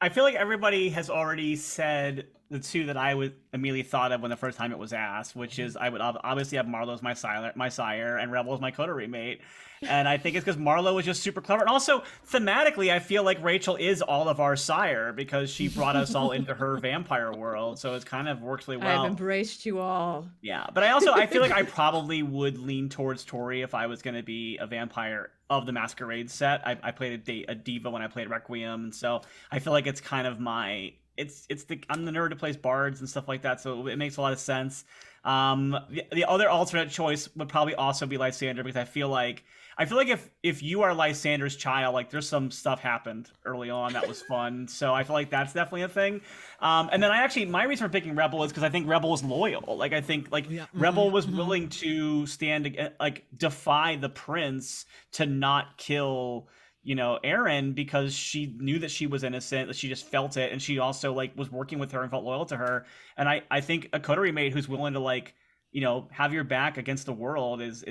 I feel like everybody has already said the two that I would immediately thought of when the first time it was asked, which is I would obviously have Marlo as my sire, and Rebel as my coterie mate. And I think it's because Marlo was just super clever. And also, thematically, I feel like Rachel is all of our sire because she brought us all into her vampire world. So it kind of works really well. I've embraced you all. Yeah, but I feel like I probably would lean towards Tori if I was going to be a vampire of the Masquerade set. I played a diva when I played Requiem, and so I feel like it's kind of my I'm the nerd who plays bards and stuff like that, so it makes a lot of sense. The other alternate choice would probably also be Lysander because I feel like if you are Lysander's child, like there's some stuff happened early on that was fun, so I feel like that's definitely a thing. And then my reason for picking Rebel is because I think Rebel is loyal. Like I think Rebel was willing to defy the prince to not kill Aaron because she knew that she was innocent, that she just felt it, and she also was working with her and felt loyal to her. And I think a coterie mate who's willing to have your back against the world is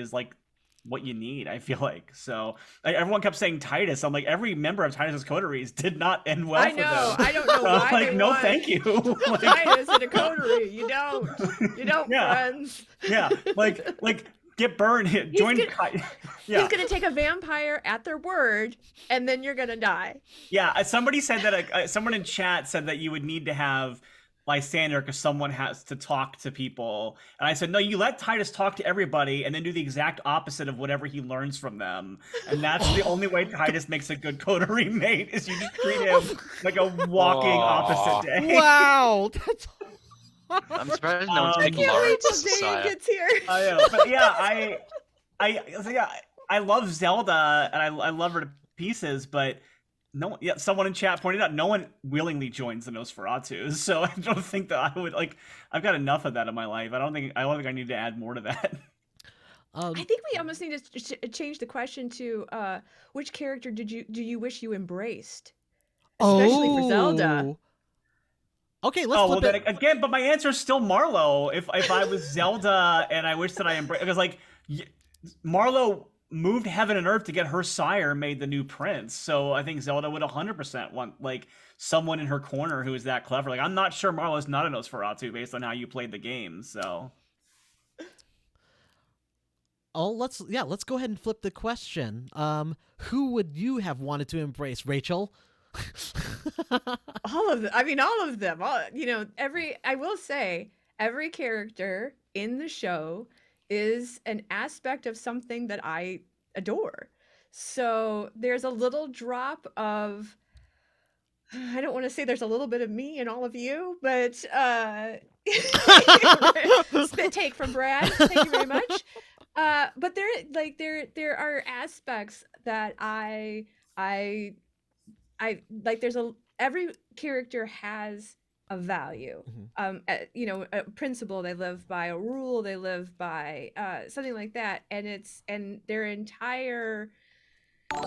what you need, I feel like. So everyone kept saying Titus. I'm like, every member of Titus's coteries did not end well for them. I don't know why no thank you. Titus in a coterie. You don't friends. Yeah, get burned. Join. He's gonna take a vampire at their word, and then you're gonna die. Yeah, somebody said that. Someone in chat said that you would need to have Lysander because someone has to talk to people, and I said no. You let Titus talk to everybody, and then do the exact opposite of whatever he learns from them, and that's the only way Titus makes a good coterie mate. Is you just treat him like a walking opposite day. Wow, that's. I'm surprised no one's picking Lawrence as the sire. Gets here. I know, but yeah, I love Zelda and I love her to pieces, but someone in chat pointed out no one willingly joins the Nosferatu, so I don't think that I would I've got enough of that in my life. I don't think I need to add more to that. I think we almost need to change the question to which character do you wish you embraced? especially for Zelda. Okay, let's flip then it. again, but my answer is still Marlo. If I was Zelda and I wish that I embraced, because like Marlo moved heaven and earth to get her sire made the new prince. So I think Zelda would 100% want like someone in her corner who is that clever. Like I'm not sure Marlo's not a Nosferatu based on how you played the game. So let's go ahead and flip the question. Who would you have wanted to embrace, Rachel? All of them. I mean, all of them. I will say, every character in the show is an aspect of something that I adore. So there's a little drop of, I don't want to say there's a little bit of me in all of you, but spit take from Brad. Thank you very much. But there are aspects that I like. Every character has a value, a principle they live by, a rule they live by, something like that, and their entire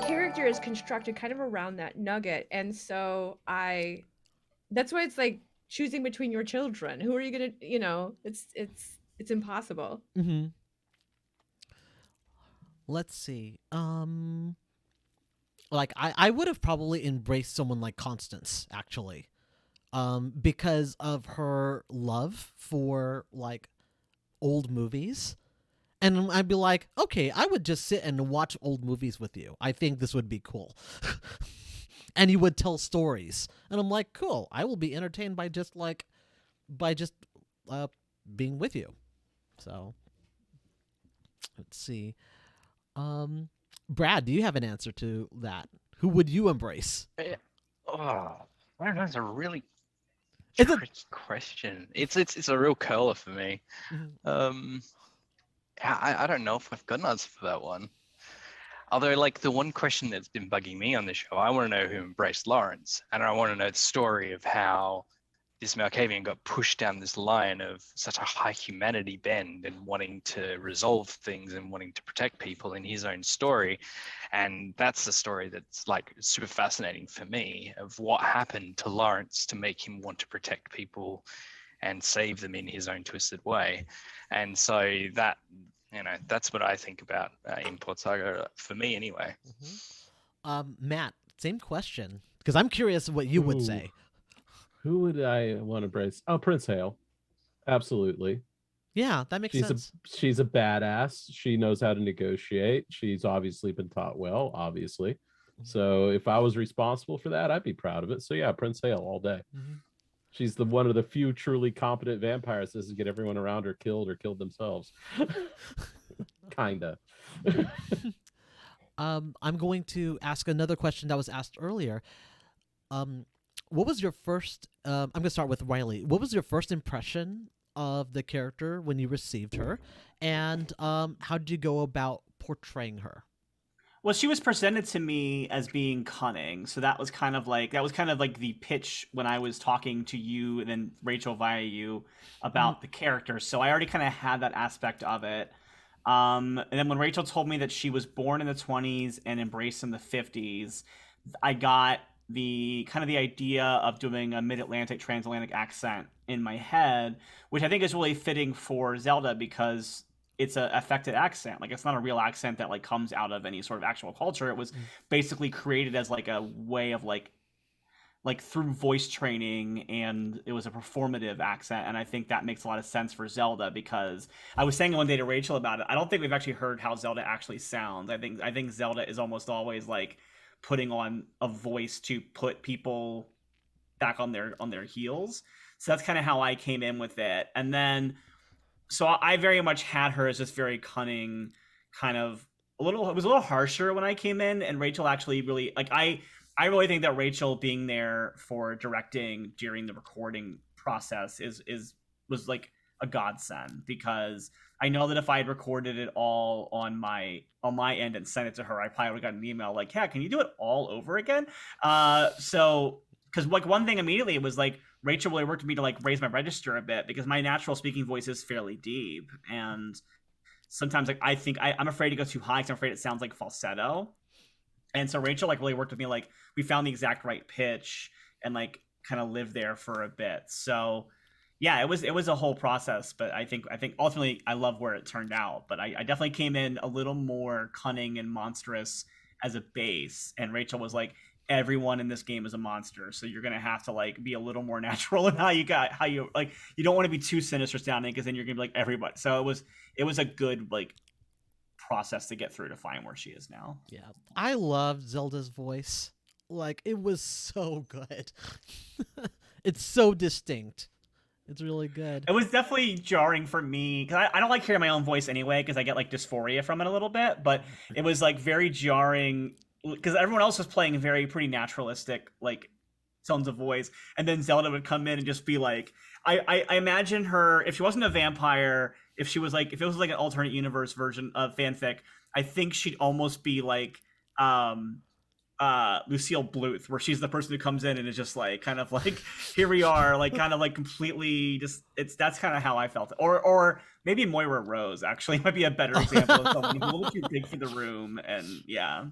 character is constructed kind of around that nugget. And so that's why it's like choosing between your children. Who are you gonna, it's impossible. Let's see. Like I would have probably embraced someone like Constance, actually, because of her love for like old movies, and I'd be like, okay, I would just sit and watch old movies with you. I think this would be cool. And you would tell stories, and I'm like, cool. I will be entertained by just being with you. So let's see. Brad, do you have an answer to that? Who would you embrace? That's a really tricky question. It's a real curler for me. I don't know if I've got an answer for that one. Although, like, the one question that's been bugging me on the show, I want to know who embraced Lawrence, and I want to know the story of how this Malkavian got pushed down this line of such a high humanity bend and wanting to resolve things and wanting to protect people in his own story. And that's the story that's like super fascinating for me, of what happened to Lawrence to make him want to protect people and save them in his own twisted way. And so that's what I think about Import Saga, for me anyway. Matt, same question, because I'm curious what you would say. Who would I want to embrace? Oh, Prince Hale. Absolutely. Yeah, that makes sense. She's a badass. She knows how to negotiate. She's obviously been taught well, obviously. So if I was responsible for that, I'd be proud of it. So yeah, Prince Hale all day. She's one of the few truly competent vampires that doesn't get everyone around her killed or killed themselves. Kinda. I'm going to ask another question that was asked earlier. What was your first? I'm going to start with Riley. What was your first impression of the character when you received her, and how did you go about portraying her? Well, she was presented to me as being cunning, so that was kind of like the pitch when I was talking to you and then Rachel via you about the character. So I already kind of had that aspect of it. And then when Rachel told me that she was born in the 20s and embraced in the 50s, I got the idea of doing a mid-Atlantic transatlantic accent in my head, which I think is really fitting for Zelda because it's a affected accent. Like, it's not a real accent that like comes out of any sort of actual culture. It was basically created as like a way of like through voice training, and it was a performative accent. And I think that makes a lot of sense for Zelda, because I was saying one day to Rachel about it, I don't think we've actually heard how Zelda actually sounds. I think Zelda is almost always like putting on a voice to put people back on their heels. So that's kind of how I came in with it. And then so I very much had her as this very cunning, kind of it was a little harsher when I came in, and Rachel actually really like I really think that Rachel being there for directing during the recording process was like a godsend, because I know that if I had recorded it all on my end and sent it to her, I probably would have gotten an email like, "Yeah, can you do it all over again?" So because like one thing immediately was like Rachel really worked with me to like raise my register a bit, because my natural speaking voice is fairly deep, and sometimes like I think I'm afraid to go too high because I'm afraid it sounds like falsetto. And so Rachel like really worked with me. Like we found the exact right pitch and like kind of lived there for a bit. So yeah, it was a whole process, but I think ultimately I love where it turned out. But I definitely came in a little more cunning and monstrous as a base, and Rachel was like, everyone in this game is a monster, so you're gonna have to like be a little more natural in how you like, you don't want to be too sinister sounding because then you're gonna be like everybody. So it was a good like process to get through to find where she is now. Yeah, I loved Zelda's voice. Like, it was so good. It's so distinct. It's really good. It was definitely jarring for me because I don't like hearing my own voice anyway because I get like dysphoria from it a little bit. But it was like very jarring because everyone else was playing very pretty naturalistic like tones of voice, and then Zelda would come in and just be like, I imagine her if she wasn't a vampire, if it was like an alternate universe version of fanfic, I think she'd almost be like Lucille Bluth, where she's the person who comes in and is just like kind of like, here we are, like kind of like completely just that's kind of how I felt. Or maybe Moira Rose actually might be a better example of someone who's a little too big for the room. And yeah.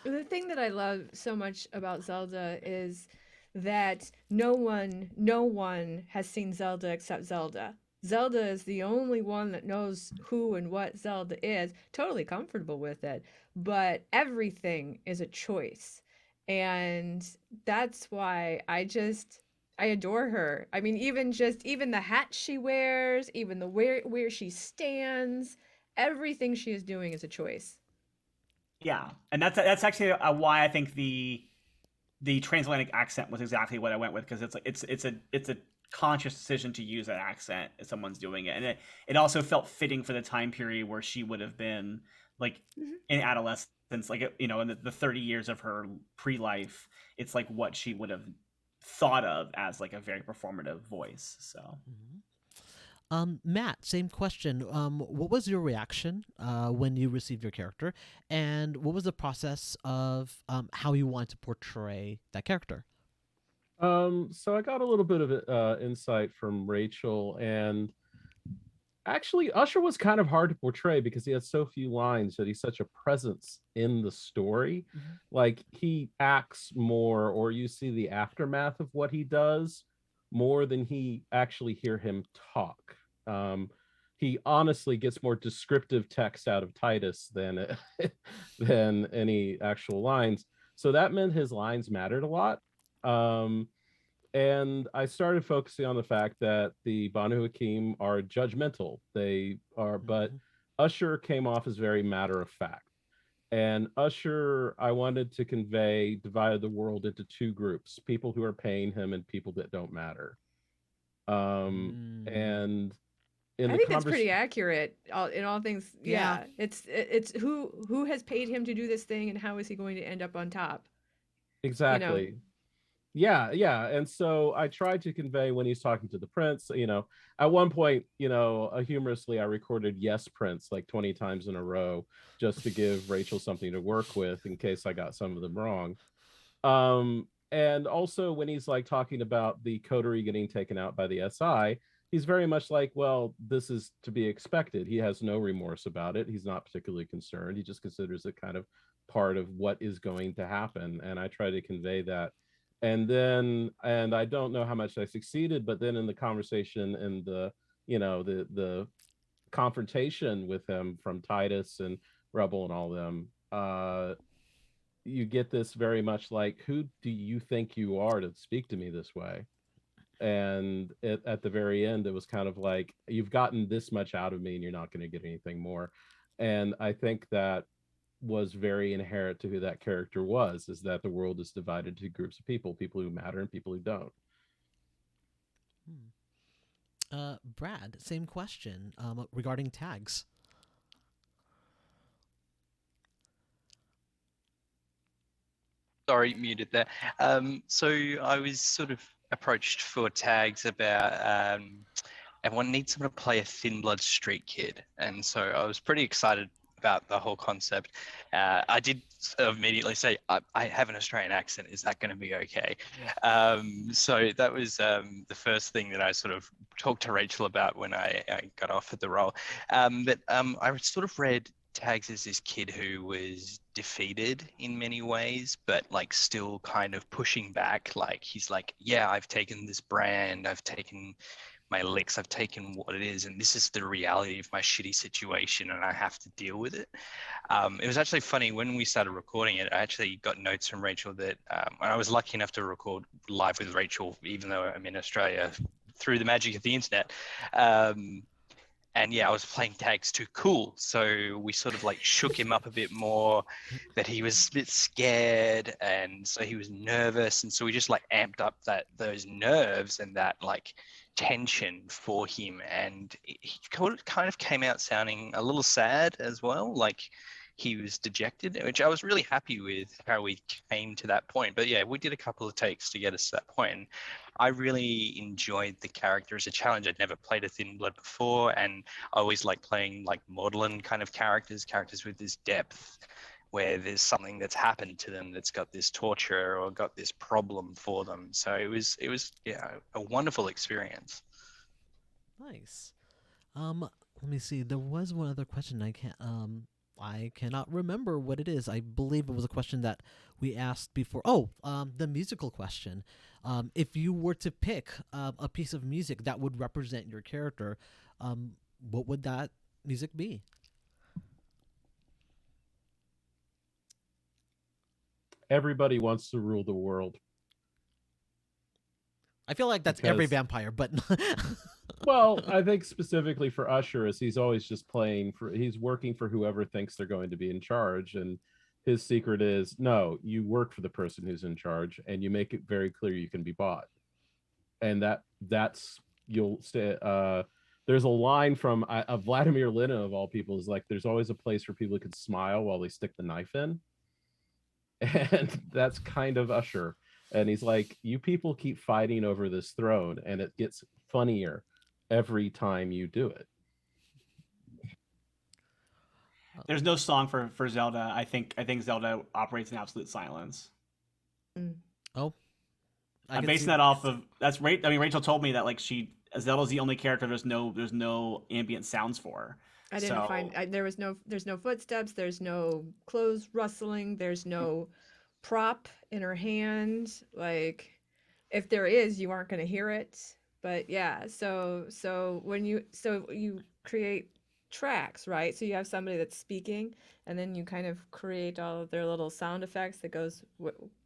The thing that I love so much about Zelda is that no one has seen Zelda except Zelda. Zelda is the only one that knows who and what Zelda is, totally comfortable with it, but everything is a choice. And that's why I adore her. I mean, even the hat she wears, even the where she stands, everything she is doing is a choice. Yeah, and that's actually why I think the transatlantic accent was exactly what I went with, because it's a conscious decision to use that accent if someone's doing it, and it also felt fitting for the time period where she would have been like in adolescence, like in the 30 years of her pre-life. It's like what she would have thought of as like a very performative voice. So. Matt, same question. What was your reaction when you received your character, and what was the process of how you wanted to portray that character? So I got a little bit of insight from Rachel, and actually Usher was kind of hard to portray because he has so few lines, that he's such a presence in the story. Like, he acts more, or you see the aftermath of what he does more than he actually hear him talk. He honestly gets more descriptive text out of Titus than than any actual lines. So that meant his lines mattered a lot. And I started focusing on the fact that the Banu Hakim are judgmental. They are, but Usher came off as very matter of fact. And Usher, I wanted to convey, divided the world into two groups: people who are paying him and people that don't matter. And I think that's pretty accurate in all things. Yeah. It's who has paid him to do this thing, and how is he going to end up on top? Exactly. You know? Yeah. And so I tried to convey when he's talking to the prince, at one point, humorously, I recorded "Yes, Prince" like 20 times in a row just to give Rachel something to work with in case I got some of them wrong. And also when he's like talking about the coterie getting taken out by the SI, he's very much like, well, this is to be expected. He has no remorse about it. He's not particularly concerned. He just considers it kind of part of what is going to happen. And I try to convey that. And I don't know how much I succeeded, but then in the conversation and the confrontation with him from Titus and Rebel and all them, you get this very much like, who do you think you are to speak to me this way? And at the very end, it was kind of like, you've gotten this much out of me and you're not going to get anything more. And I think that was very inherent to who that character was, is that the world is divided into groups of people who matter and people who don't. Brad, same question regarding tags. Sorry, muted there. So I was sort of approached for tags about everyone needs someone to play a thin blood street kid, and so I was pretty excited about the whole concept. I did immediately say, I have an Australian accent, is that going to be okay? So that was the first thing that I sort of talked to Rachel about when I got offered the role. But I sort of read tags as this kid who was defeated in many ways, but like still kind of pushing back. Like he's like, yeah, I've taken this brand, I've taken my licks, I've taken what it is, and this is the reality of my shitty situation, and I have to deal with it. It was actually funny when we started recording it. I actually got notes from Rachel that I was lucky enough to record live with Rachel, even though I'm in Australia, through the magic of the internet. And yeah, I was playing tags too cool. So we sort of like shook him up a bit more, that he was a bit scared. And so he was nervous. And so we just like amped up those nerves and that like tension for him. And he kind of came out sounding a little sad as well. Like he was dejected, which I was really happy with how we came to that point. But yeah, we did a couple of takes to get us to that point. And I really enjoyed the character as a challenge. I'd never played a Thin Blood before, and I always like playing like maudlin kind of characters with this depth, where there's something that's happened to them that's got this torture or got this problem for them. So it was yeah, a wonderful experience. Nice. Let me see. There was one other question I cannot remember what it is. I believe it was a question that we asked before. Oh, the musical question. If you were to pick a piece of music that would represent your character, what would that music be? Everybody Wants to Rule the World. I feel like that's every vampire, but well, I think specifically for Usher, is he's always just he's working for whoever thinks they're going to be in charge, and his secret is, no, you work for the person who's in charge, and you make it very clear you can be bought. And that's you'll stay. There's a line from Vladimir Lina, of all people, is like, there's always a place where people can smile while they stick the knife in, and that's kind of Usher. And he's like, you people keep fighting over this throne, and it gets funnier every time you do it. There's no song for Zelda. I think Zelda operates in absolute silence. Oh, I'm basing that off of that's right. I mean, Rachel told me that like Zelda's the only character there's no ambient sounds for. I didn't find there's no footsteps, there's no clothes rustling, there's no prop in her hand. Like, if there is, you aren't going to hear it. But yeah, so when you create tracks, right? So you have somebody that's speaking, and then you kind of create all of their little sound effects that goes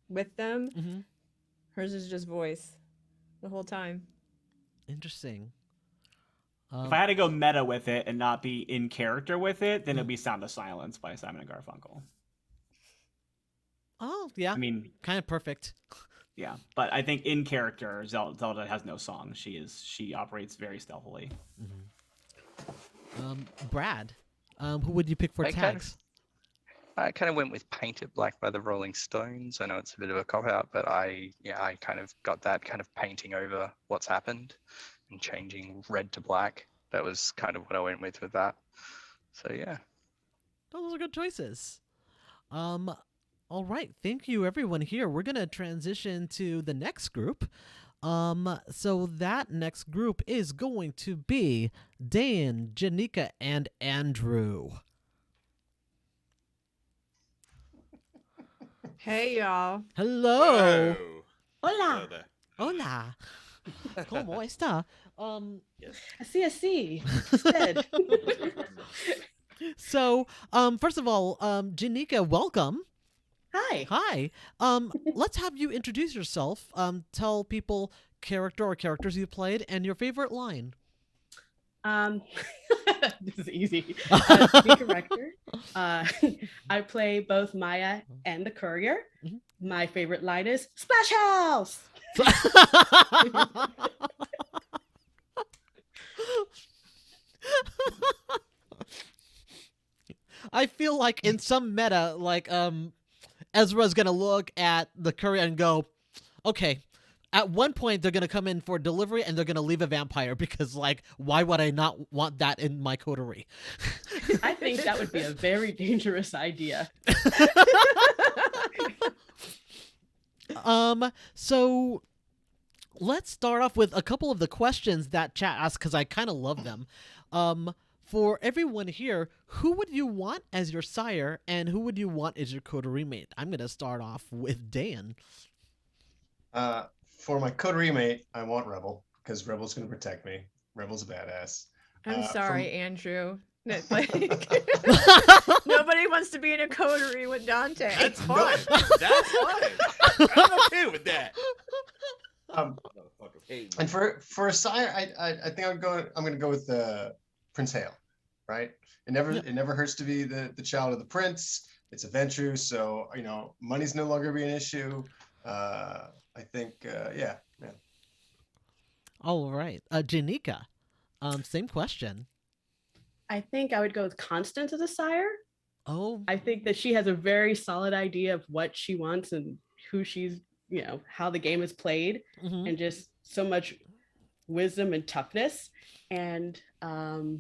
with them. Mm-hmm. Hers is just voice the whole time. Interesting. If I had to go meta with it and not be in character with it, then it'd be Sound of Silence by Simon and Garfunkel. Oh, yeah. I mean, kind of perfect. Yeah, but I think in character, Zelda has no song. She operates very stealthily. Mm-hmm. Brad, who would you pick for tags? I kind of went with Paint It Black by the Rolling Stones. I know it's a bit of a cop-out, but I kind of got that kind of painting over what's happened and changing red to black. That was kind of what I went with that. So, yeah. Those are good choices. All right. Thank you, everyone here. We're going to transition to the next group. So that next group is going to be Dan, Janika, and Andrew. Hey, y'all. Hello. Hola. Hola. ¿Cómo está? Así. Instead. So, first of all, Janika, welcome. Hi. Hi. Let's have you introduce yourself. Tell people character or characters you played and your favorite line. This is easy. To be corrector, I play both Maya and the courier. Mm-hmm. My favorite line is Splash House. I feel like in some meta, like Ezra's gonna look at the courier and go, okay, at one point they're gonna come in for delivery and they're gonna leave a vampire because, like, why would I not want that in my coterie? I think that would be a very dangerous idea. So let's start off with a couple of the questions that chat asked because I kind of love them. for everyone here, who would you want as your sire, and who would you want as your coterie mate? I'm gonna start off with Dan. For my coterie mate, I want Rebel because Rebel's gonna protect me. Rebel's a badass. I'm sorry, Andrew. Like, nobody wants to be in a coterie with Dante. That's fine. That's fine. I'm okay with that. And for a sire, I think I'm gonna go with Prince Hale, right? It never hurts to be the child of the prince. It's a Ventrue, so money's no longer be an issue. I think yeah. All right, Janika, same question. I think I would go with Constance as a sire. Oh, I think that she has a very solid idea of what she wants and who she's, how the game is played, and just so much wisdom and toughness. And as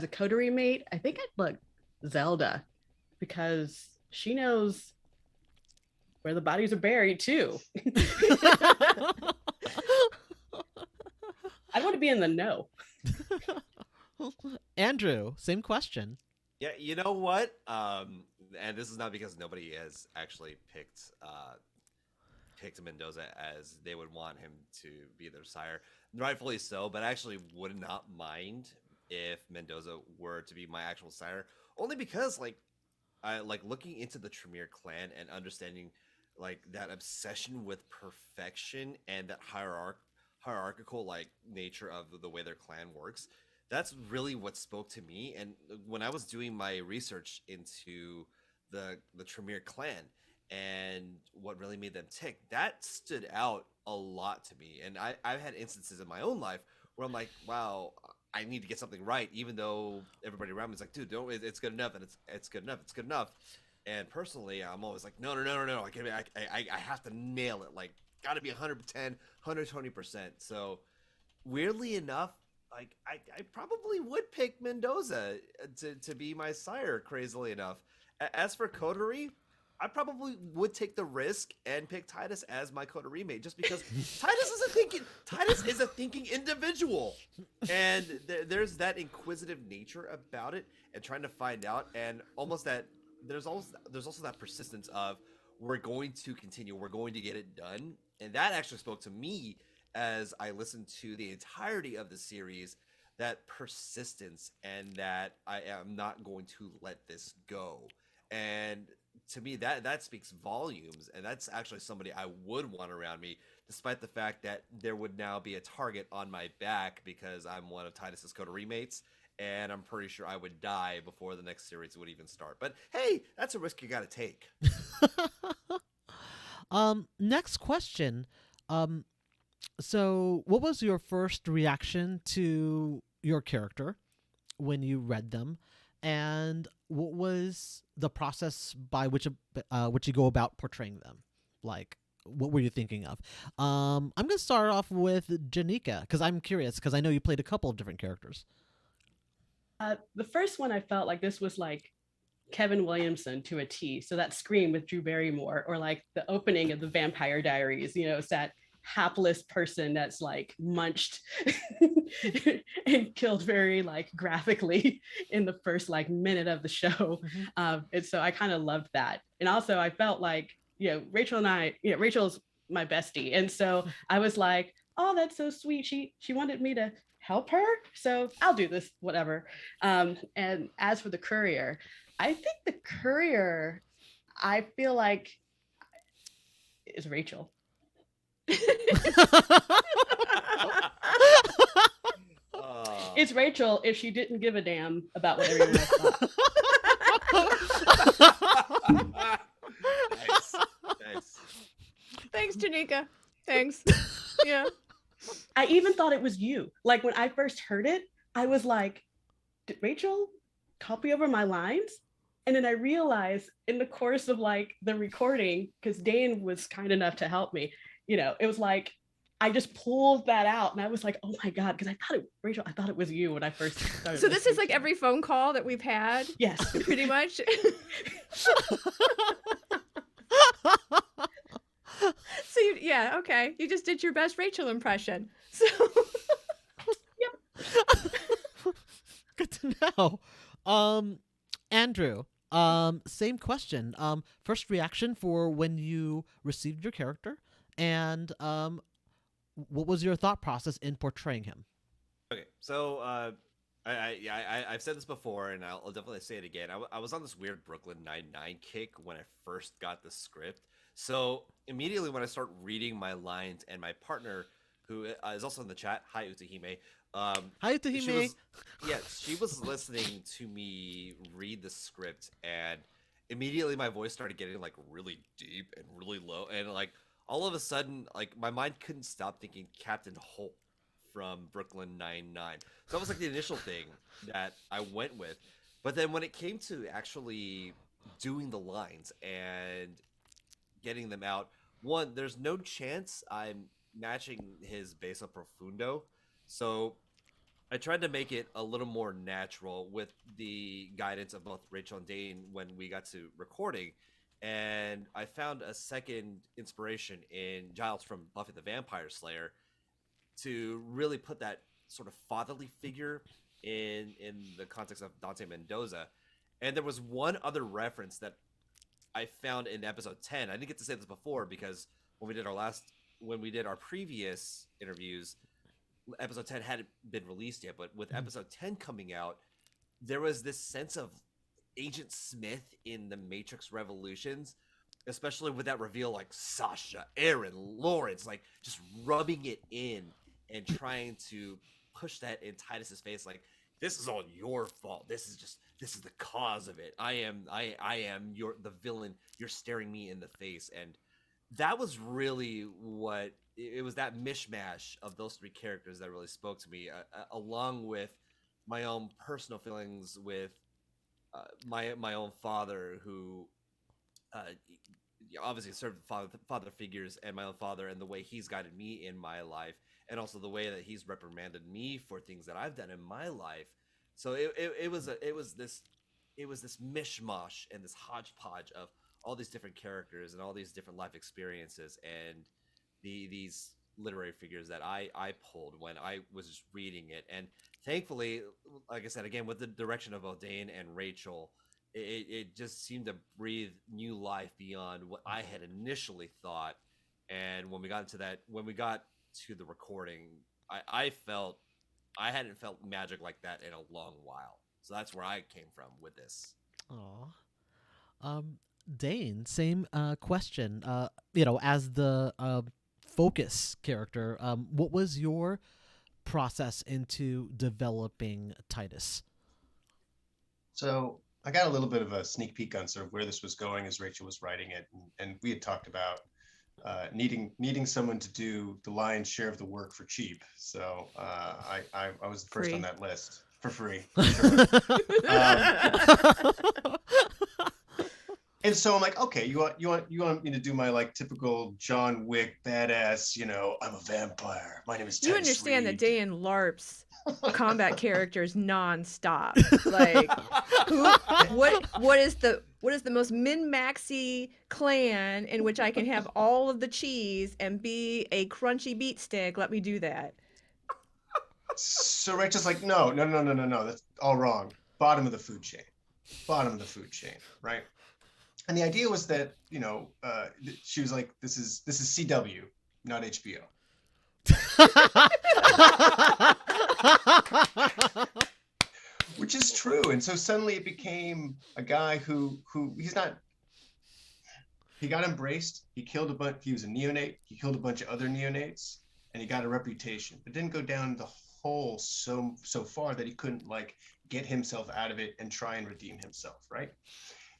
a coterie mate, I think I'd look Zelda, because she knows where the bodies are buried too. I want to be in the know. Andrew, same question. Yeah, you know what? And this is not because nobody has actually picked Mendoza as they would want him to be their sire. Rightfully so, but I actually would not mind if Mendoza were to be my actual sire. Only because I looking into the Tremere clan and understanding that obsession with perfection and that hierarchical nature of the way their clan works. That's really what spoke to me. And when I was doing my research into the Tremere clan and what really made them tick, that stood out a lot to me. And I've had instances in my own life where I'm like, wow, I need to get something right, even though everybody around me is like, dude, it's good enough, and it's good enough, it's good enough. And personally, I'm always like, no, I have to nail it. Got to be 110, 120%. So weirdly enough, I probably would pick Mendoza to be my sire, crazily enough. As for coterie, I probably would take the risk and pick Titus as my coterie mate, just because Titus is a thinking individual, and there's that inquisitive nature about it, and trying to find out, and there's also that persistence of we're going to continue, we're going to get it done, and that actually spoke to me as I listened to the entirety of the series, that persistence and that I am not going to let this go. And to me, that speaks volumes, and that's actually somebody I would want around me, despite the fact that there would now be a target on my back because I'm one of Titus's coterie mates, and I'm pretty sure I would die before the next series would even start. But hey, that's a risk you got to take. Next question. So what was your first reaction to your character when you read them, and what was the process by which you go about portraying them? What were you thinking of? I'm gonna start off with Janika, because I'm curious, because I know you played a couple of different characters. The first one, I felt like this was like Kevin Williamson to a T. So that Scream with Drew Barrymore, or the opening of the Vampire Diaries, it's that hapless person that's munched and killed very graphically in the first minute of the show. And so I kind of loved that. And also I felt Rachel and I, Rachel's my bestie, and so I was like, oh, that's so sweet, she wanted me to help her, so I'll do this, whatever. And as for the courier, I think the courier, I feel like, is Rachel. It's Rachel if she didn't give a damn about what everyone else thought. Nice. Thanks, Janika. Thanks. Yeah. I even thought it was you. When I first heard it, I was like, did Rachel copy over my lines? And then I realized in the course of the recording, because Dane was kind enough to help me, it was I just pulled that out, and I was like, oh my God, because Rachel, I thought it was you when I first started. So this is every phone call that we've had? Yes. Pretty much. So yeah, okay. You just did your best Rachel impression. So Yep. Good to know. Andrew, same question. First reaction for when you received your character, and what was your thought process in portraying him? Okay, so I've said this before, and I'll definitely say it again. I was on this weird Brooklyn Nine-Nine kick when I first got the script. So immediately when I start reading my lines, and my partner, who is also in the chat, hi Utahime, Hi Utahime. she was listening to me read the script, and immediately my voice started getting like really deep and really low, and like all of a sudden, like my mind couldn't stop thinking Captain Holt from Brooklyn Nine-Nine. So that was like the initial thing that I went with. But then when it came to actually doing the lines and getting them out, one, there's no chance I'm matching his basso profundo. So I tried to make it a little more natural with the guidance of both Rachel and Dane when we got to recording. And I found a second inspiration in Giles from Buffy the Vampire Slayer to really put that sort of fatherly figure in the context of Dante Mendoza. And there was one other reference that I found in episode 10. I didn't get to say this before because when we did our previous interviews, episode 10 hadn't been released yet, but with episode 10 coming out, there was this sense of Agent Smith in the Matrix Revolutions, especially with that reveal, like Sasha, Aaron, Lawrence, like just rubbing it in and trying to push that in Titus's face, like, this is all your fault. This is the cause of it. I am the villain. You're staring me in the face. And that was really what it was, that mishmash of those three characters that really spoke to me, along with my own personal feelings with my own father, who obviously served father figures, and my own father, and the way he's guided me in my life, and also the way that he's reprimanded me for things that I've done in my life. So it was this mishmash and this hodgepodge of all these different characters and all these different life experiences, and these literary figures that I pulled when I was reading it. And thankfully, like I said, again, with the direction of Dane and Rachel, it just seemed to breathe new life beyond what I had initially thought. And when we got to the recording, I felt I hadn't felt magic like that in a long while. So that's where I came from with this. Aw. Dane, same question. As the focus character, what was your process into developing Titus? So I got a little bit of a sneak peek on sort of where this was going as Rachel was writing it, and we had talked about needing someone to do the lion's share of the work for cheap. So I was the first on that list for free. For sure. And so I'm like, okay, you want me to do my like typical John Wick badass, I'm a vampire. My name is Titus You understand Reed. that Day in LARPs combat characters nonstop. Like, what is the most min-maxy clan in which I can have all of the cheese and be a crunchy beat stick? Let me do that. So Rachel's like, no, that's all wrong. Bottom of the food chain, right? And the idea was that, she was like, this is CW, not HBO. Which is true. And so suddenly it became a guy who he got embraced. He killed he was a neonate. He killed a bunch of other neonates, and he got a reputation, but didn't go down the hole so far that he couldn't like get himself out of it and try and redeem himself, right?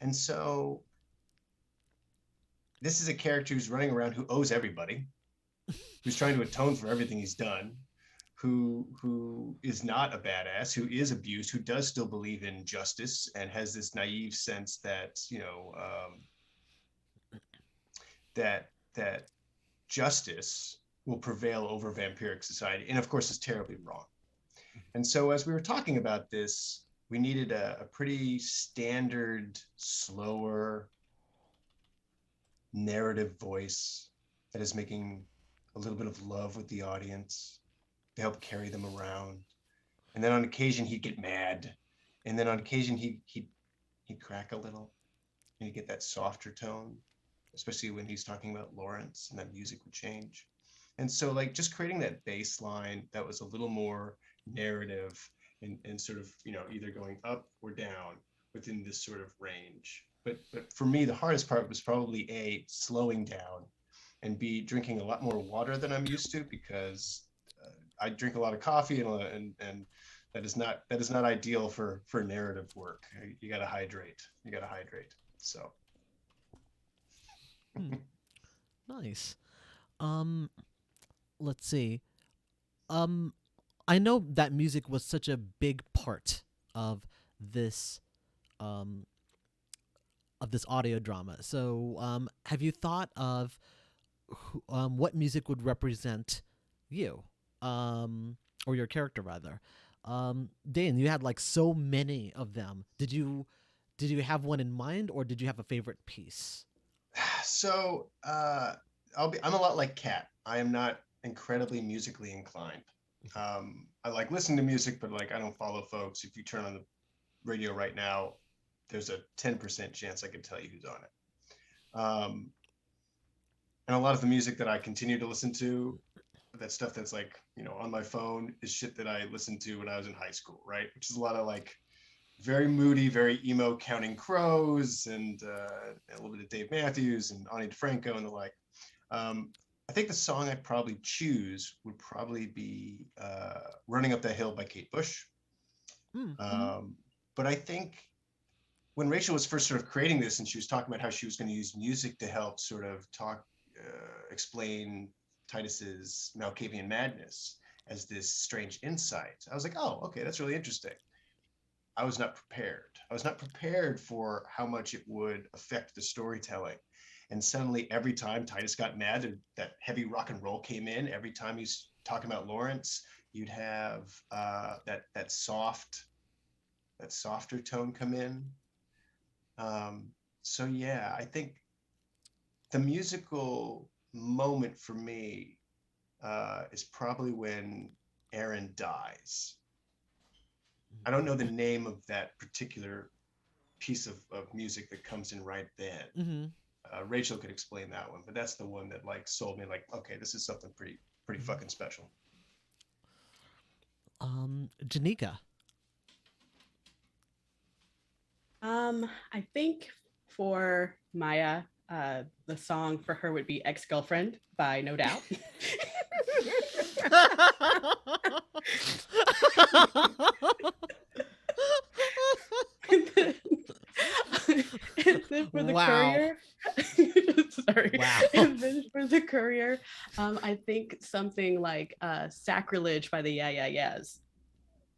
And so this is a character who's running around, who owes everybody, who's trying to atone for everything he's done, who is not a badass, who is abused, who does still believe in justice, and has this naive sense that that justice will prevail over vampiric society, and of course is terribly wrong. And so as we were talking about this, we needed a pretty standard, slower narrative voice that is making a little bit of love with the audience to help carry them around. and then on occasion he'd get mad, and then on occasion he'd crack a little, and you get that softer tone, especially when he's talking about Lawrence, and that music would change. And so like just creating that bass line that was a little more narrative and sort of, you know, either going up or down within this sort of range. But for me, the hardest part was probably A, slowing down, and B, drinking a lot more water than I'm used to, because I drink a lot of coffee, and that is not ideal for narrative work. You got to hydrate. You got to hydrate. So Nice. Let's see. I know that music was such a big part of this audio drama. So, have you thought of what music would represent you, or your character rather? Dane, you had like so many of them. Did you have one in mind, or did you have a favorite piece? So I'm a lot like Kat. I am not incredibly musically inclined. I like listening to music, but like I don't follow folks. If you turn on the radio right now, there's a 10% chance I can tell you who's on it. And a lot of the music that I continue to listen to, that stuff that's like, you know, on my phone, is shit that I listened to when I was in high school, right? Which is a lot of like very moody, very emo Counting Crows, and a little bit of Dave Matthews and Ani DeFranco and the like. I think the song I'd probably choose would probably be Running Up That Hill by Kate Bush. But I think when Rachel was first sort of creating this, and she was talking about how she was going to use music to help sort of explain Titus's Malkavian madness as this strange insight, I was like, oh, okay, that's really interesting. I was not prepared. I was not prepared for how much it would affect the storytelling. And suddenly, every time Titus got mad and that heavy rock and roll came in, every time he's talking about Lawrence, you'd have that softer tone come in. So yeah, I think the musical moment for me is probably when Aaron dies. I don't know the name of that particular piece of music that comes in right then. Rachel could explain that one, but that's the one that like sold me, like, okay, this is something pretty fucking special. Janika. I think for Maya, the song for her would be Ex-Girlfriend by No Doubt. And then for the courier, sorry. Wow. And then for the courier, I think something like Sacrilege by the Yeah Yeah Yeahs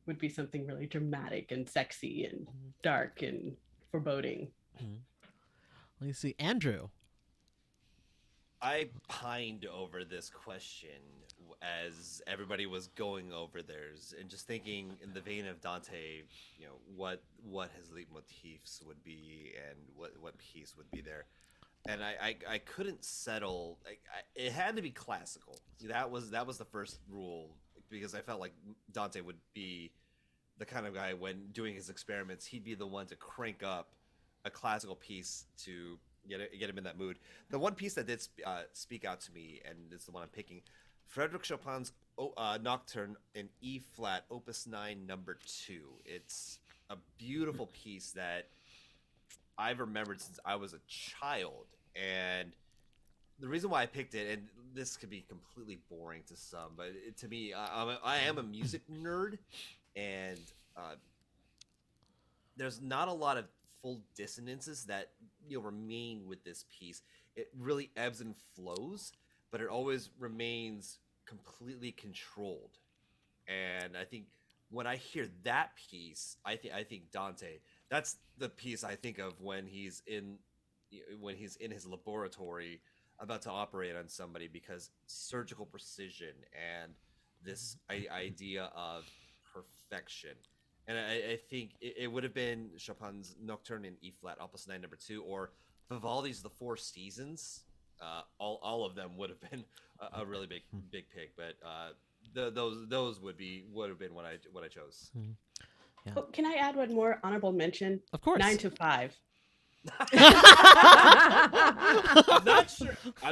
would be something really dramatic and sexy and dark and foreboding. Let me see. Andrew. I pined over this question as everybody was going over theirs, and just thinking in the vein of Dante, you know, what his leitmotifs would be and what piece would be there. And I couldn't settle. It had to be classical. That was the first rule, because I felt like Dante would be the kind of guy, when doing his experiments, he'd be the one to crank up a classical piece to get him in that mood. The one piece that did speak out to me, and it's the one I'm picking, Frédéric Chopin's Nocturne in E flat, Opus 9, number 2. It's a beautiful piece that I've remembered since I was a child, and the reason why I picked it, and this could be completely boring to some, but to me, I am a music nerd, and there's not a lot of full dissonances that remain with this piece. It really ebbs and flows, but it always remains completely controlled. And I think when I hear that piece, I think Dante. That's the piece I think of when he's in his laboratory about to operate on somebody, because surgical precision and this idea of perfection. And I think it would have been Chopin's Nocturne in E flat, Opus 9, number 2, or Vivaldi's The Four Seasons. All of them would have been a really big pick. But those would have been what I chose. Yeah. Oh, can I add one more honorable mention? Of course. 9 to 5. I'm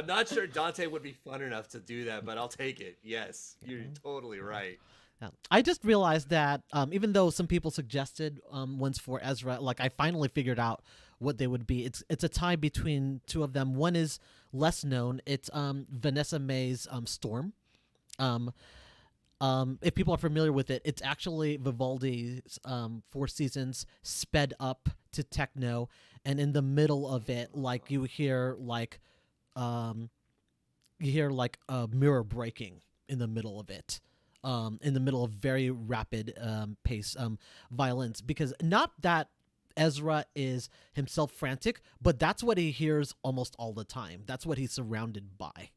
not sure Dante would be fun enough to do that, but I'll take it. Yes, you're totally right. Yeah. I just realized that even though some people suggested ones for Ezra, like I finally figured out what they would be. It's a tie between two of them. One is less known. It's Vanessa May's Storm. If people are familiar with it, it's actually Vivaldi's 4 Seasons sped up to techno, and in the middle of it, like you hear like a mirror breaking in the middle of it. In the middle of very rapid pace violence, because not that Ezra is himself frantic, but that's what he hears almost all the time. That's what he's surrounded by.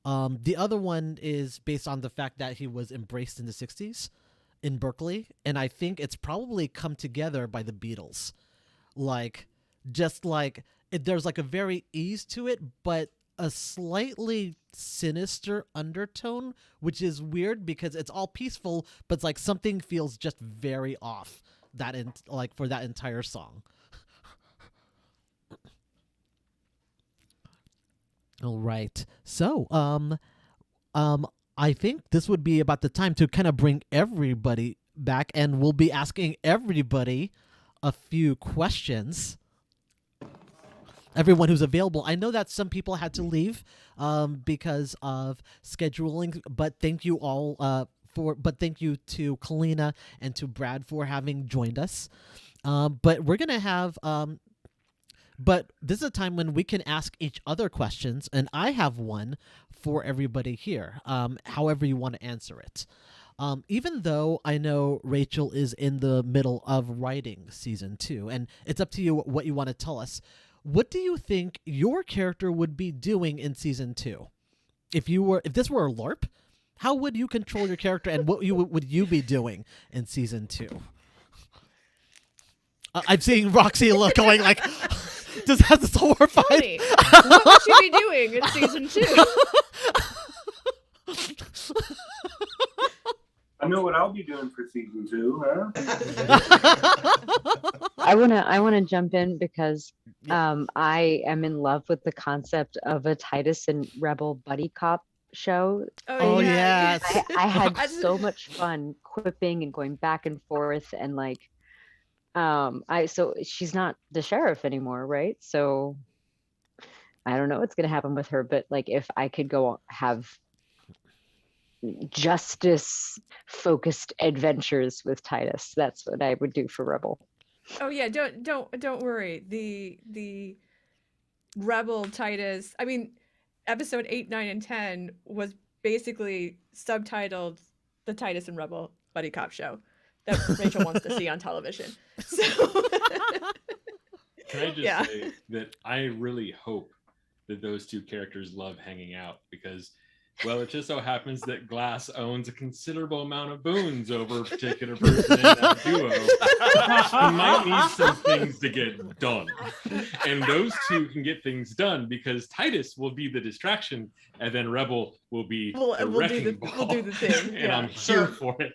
The other one is based on the fact that he was embraced in the 60s in Berkeley, and I think it's probably come together by the Beatles. Like, just like, there's like a very ease to it, but a slightly sinister undertone, which is weird because it's all peaceful, but it's like something feels just very off for that entire song. All right. So, I think this would be about the time to kind of bring everybody back, and we'll be asking everybody a few questions. Everyone who's available. I know that some people had to leave because of scheduling, but thank you all thank you to Kalina and to Brad for having joined us. But we're gonna have but this is a time when we can ask each other questions, and I have one for everybody here, however you want to answer it. Even though I know Rachel is in the middle of writing season 2, and it's up to you what you want to tell us. What do you think your character would be doing in season 2? If this were a LARP, how would you control your character, and what would you be doing in season 2? I'm seeing Roxy going like, does that this horrified? Tony, what would you be doing in season 2? I know what I'll be doing for season 2, huh? I wanna jump in because I am in love with the concept of a Titus and Rebel buddy cop show. Oh yes. I had so much fun quipping and going back and forth, and like so she's not the sheriff anymore, right? So I don't know what's gonna happen with her, but like if I could go have justice focused adventures with Titus, that's what I would do for Rebel. Oh yeah, don't worry. The Rebel Titus, I mean, episode 8, 9, and 10 was basically subtitled the Titus and Rebel buddy cop show that Rachel wants to see on television. So Can I just say that I really hope that those two characters love hanging out, because, well, it just so happens that Glass owns a considerable amount of boons over a particular person in that duo. He might need some things to get done. And those two can get things done because Titus will be the distraction, and then Rebel will be the wrecking ball. We'll do the thing. And I'm here for it.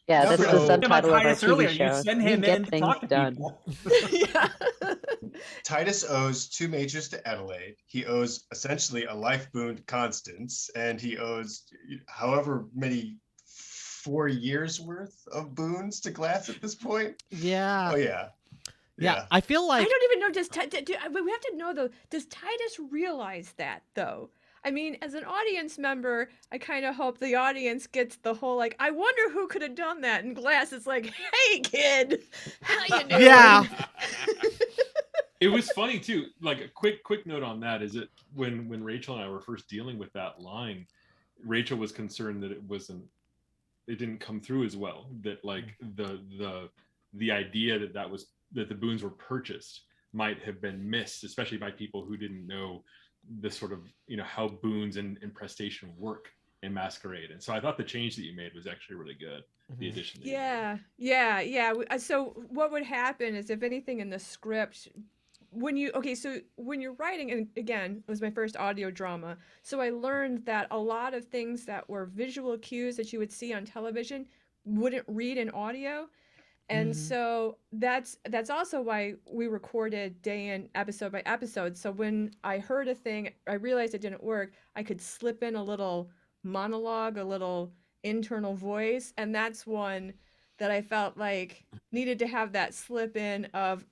Yeah, that's the subtitle of our Titus TV earlier, show. you send him get in to things talk to done. people. Titus owes 2 majors to Adelaide. He owes essentially a life boon to Constance, and he owes however many 4 years worth of boons to Glass at this point. Yeah. Oh yeah. Yeah, I feel like I don't even know. We have to know though? Does Titus realize that though? I mean, as an audience member, I kind of hope the audience gets the whole like, I wonder who could have done that. And Glass is like, hey kid, how you doing? Yeah. It was funny too. Like a quick note on that is that when Rachel and I were first dealing with that line, Rachel was concerned that it didn't come through as well. That like the idea that the boons were purchased might have been missed, especially by people who didn't know the sort of how boons and prestation work in Masquerade. And so I thought the change that you made was actually really good. The addition. Yeah. So what would happen is if anything in the script so when you're writing, and again, it was my first audio drama, so I learned that a lot of things that were visual cues that you would see on television wouldn't read in audio. And so that's also why we recorded day in, episode by episode. So when I heard a thing, I realized it didn't work, I could slip in a little monologue, a little internal voice, and that's one that I felt like needed to have that slip in of,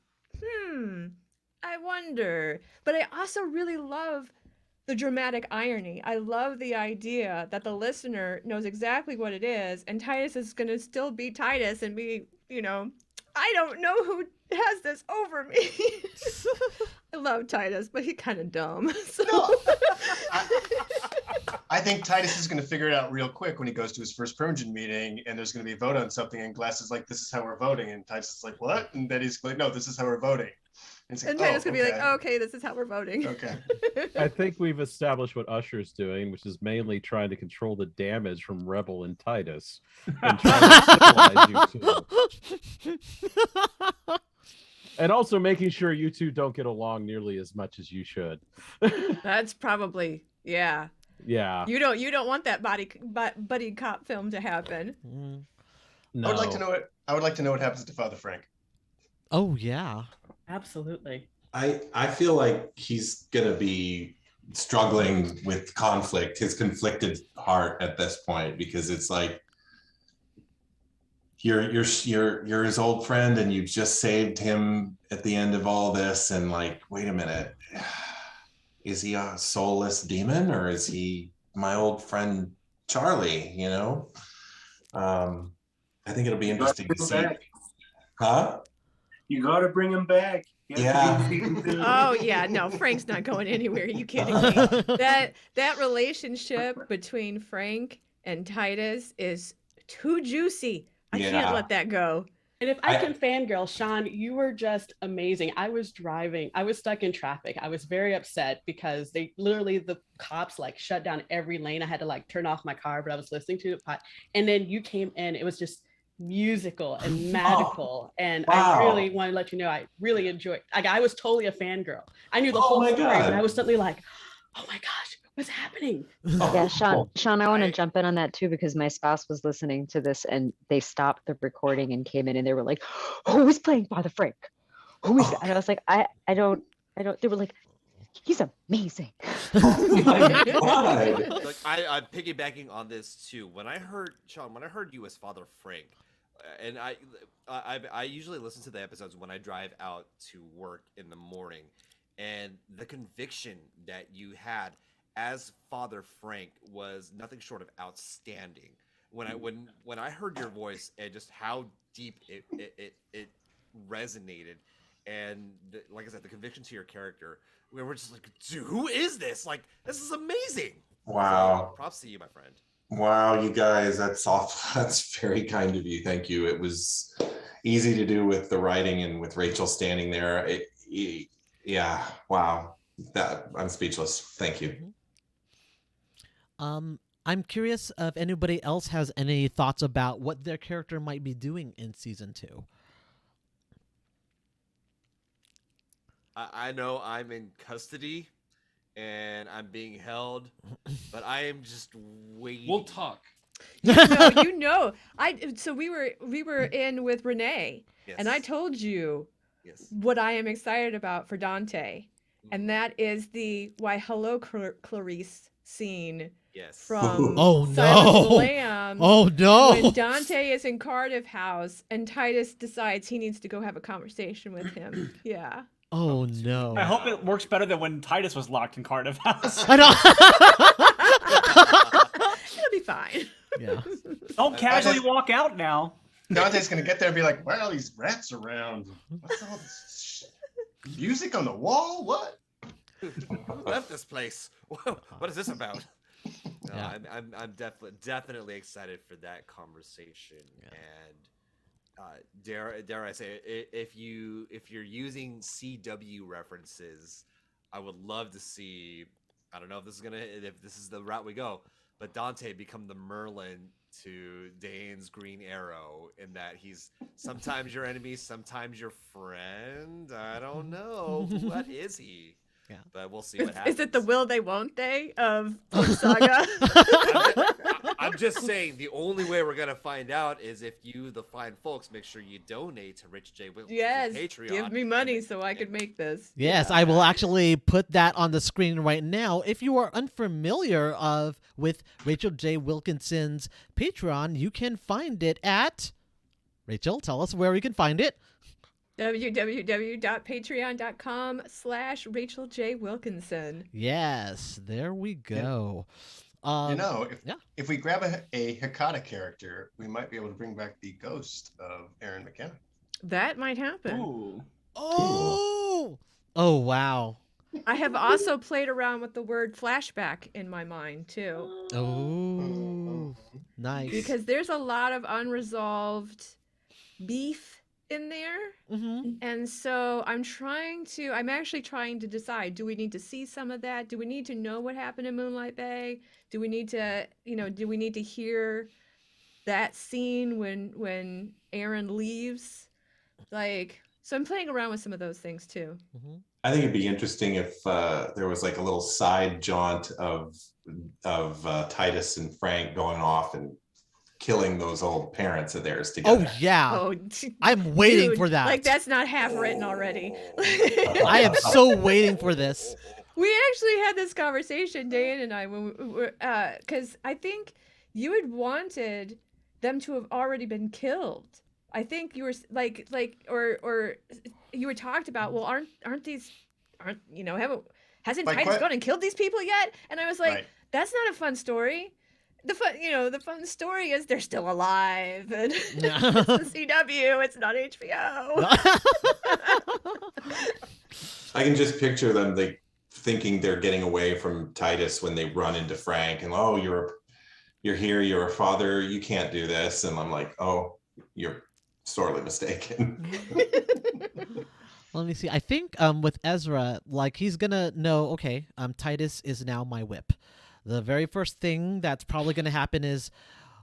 I wonder. But I also really love the dramatic irony. I love the idea that the listener knows exactly what it is, and Titus is going to still be Titus and be, I don't know who has this over me. I love Titus, but he's kind of dumb. So. No, I think Titus is going to figure it out real quick when he goes to his first Persian meeting, and there's going to be a vote on something, and Glass is like, "This is how we're voting," and Titus is like, "What?" And then he's like, "No, this is how we're voting." And Titus could be like, okay, this is how we're voting. Okay. I think we've established what Usher's doing, which is mainly trying to control the damage from Rebel and Titus, and trying to civilize you two. And also making sure you two don't get along nearly as much as you should. That's probably, yeah. Yeah. You don't want that buddy cop film to happen. No. I would like to know what happens to Father Frank. Oh yeah. Absolutely. I feel like he's gonna be struggling with conflict, his conflicted heart at this point, because it's like you're his old friend and you just saved him at the end of all this, and like, wait a minute, is he a soulless demon or is he my old friend Charlie? I think it'll be interesting to see. Huh? You got to bring him back. Yeah. Oh yeah, no, Frank's not going anywhere. Are you kidding me? That relationship between Frank and Titus is too juicy. I can't let that go. And if I can fangirl, Sean, you were just amazing. I was driving. I was stuck in traffic. I was very upset because the cops like shut down every lane. I had to like turn off my car, but I was listening to it. And then you came in. It was just musical and magical. And wow. I really want to let you know, I really enjoyed. Like, I was totally a fangirl. I knew the whole story, but I was suddenly like, oh my gosh, what's happening? Yeah, Sean, I want to jump in on that too, because my spouse was listening to this and they stopped the recording and came in and they were like, who is playing Father Frank? Who is that? And I was like, I don't, they were like, he's amazing. Oh my God. Look, I'm piggybacking on this too. When I heard you as Father Frank, and I usually listen to the episodes when I drive out to work in the morning, and the conviction that you had as Father Frank was nothing short of outstanding. When I heard your voice and just how deep it resonated, and like I said, the conviction to your character, we were just like, dude, who is this? Like, this is amazing. Wow. So, props to you, my friend. Wow, you guys, that's awful. That's very kind of you. Thank you. It was easy to do with the writing and with Rachel standing there. Yeah, wow. I'm speechless. Thank you. I'm curious if anybody else has any thoughts about what their character might be doing in season 2. I know I'm in custody and I'm being held, but I am just waiting. We'll talk. You know. So we were in with Renee, yes. And I told you what I am excited about for Dante, and that is the "Why Hello Clarice" scene. Yes. From Oh Silence no! of the Lambs, oh no! When Dante is in Cardiff House and Titus decides he needs to go have a conversation with him. Yeah. Oh no! I hope it works better than when Titus was locked in Cardiff House. I know. It'll be fine. Yeah. Don't casually walk out now. Dante's gonna get there and be like, "Well, these rats around. What's all this music on the wall? What? Who left this place? What is this about?" No, Yeah. I'm definitely excited for that conversation, and dare I say, if you're using CW references, I would love to see. I don't know if this is the route we go. but Dante become the Merlin to Dane's Green Arrow, in that he's sometimes your enemy, sometimes your friend. I don't know. What is he? Yeah. But we'll see what Is happens. it the will they won't they of Saga? I'm just saying, the only way we're gonna find out is if you, the fine folks, make sure you donate to Rich J. Wilkins' Yes, Patreon. give me money so I could make this. Yes, Yeah. I will actually put that on the screen right now. If you are unfamiliar with Rachel J. Wilkinson's Patreon, you can find it at... Rachel, tell us where we can find it. www.patreon.com/Rachel J. Wilkinson. Yes, there we go. If we grab a Hikata character, we might be able to bring back the ghost of Aaron McKenna. That might happen. Ooh. Oh! Oh, wow. I have also played around with the word flashback in my mind, too. Oh, nice. Because there's a lot of unresolved beef in there. Mm-hmm. And so I'm actually trying to decide, do we need to see some of that? Do we need to know what happened in Moonlight Bay? Do we need to hear that scene when Aaron leaves? So I'm playing around with some of those things too. Mm-hmm. I think it'd be interesting if there was like a little side jaunt of Titus and Frank going off and killing those old parents of theirs together. Oh, yeah. Oh, I'm waiting dude, for that. Like, that's not half written already. I am so waiting for this. We actually had this conversation, Dan and I, when we were, because I think you had wanted them to have already been killed. I think you were or you were talked about. Well, hasn't Titus gone and killed these people yet? And I was like, Right. That's not a fun story. The fun story is they're still alive, and it's the CW. It's not HBO. I can just picture them thinking they're getting away from Titus when they run into Frank, and you're here, you're a father, you can't do this, and I'm like, oh, you're sorely mistaken. Let me see. I think with Ezra, like, he's gonna know, okay, Titus is now my whip. The very first thing that's probably gonna happen is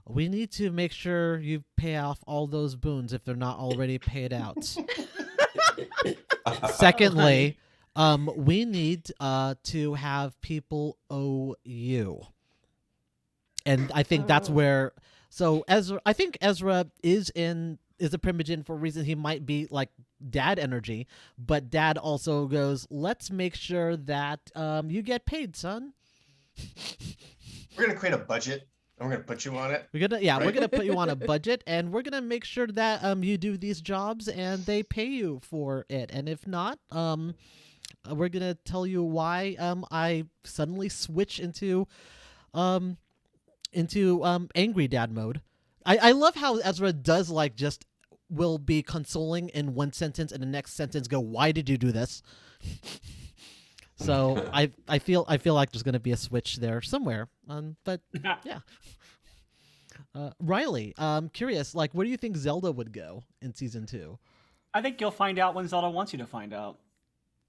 we need to make sure you pay off all those boons if they're not already paid out. Secondly, we need to have people owe you. And I think that's where, so Ezra, I think Ezra is a Primogen for a reason. He might be like dad energy, but dad also goes, let's make sure that you get paid, son. We're gonna create a budget and we're gonna put you on it. We're gonna put you on a budget, and we're gonna make sure that you do these jobs and they pay you for it. And if not, we're gonna tell you why I suddenly switch into angry dad mode. I love how Ezra does just will be consoling in one sentence and the next sentence go, why did you do this? So I feel like there's gonna be a switch there somewhere. But yeah. Riley, curious, where do you think Zelda would go in season 2? I think you'll find out when Zelda wants you to find out.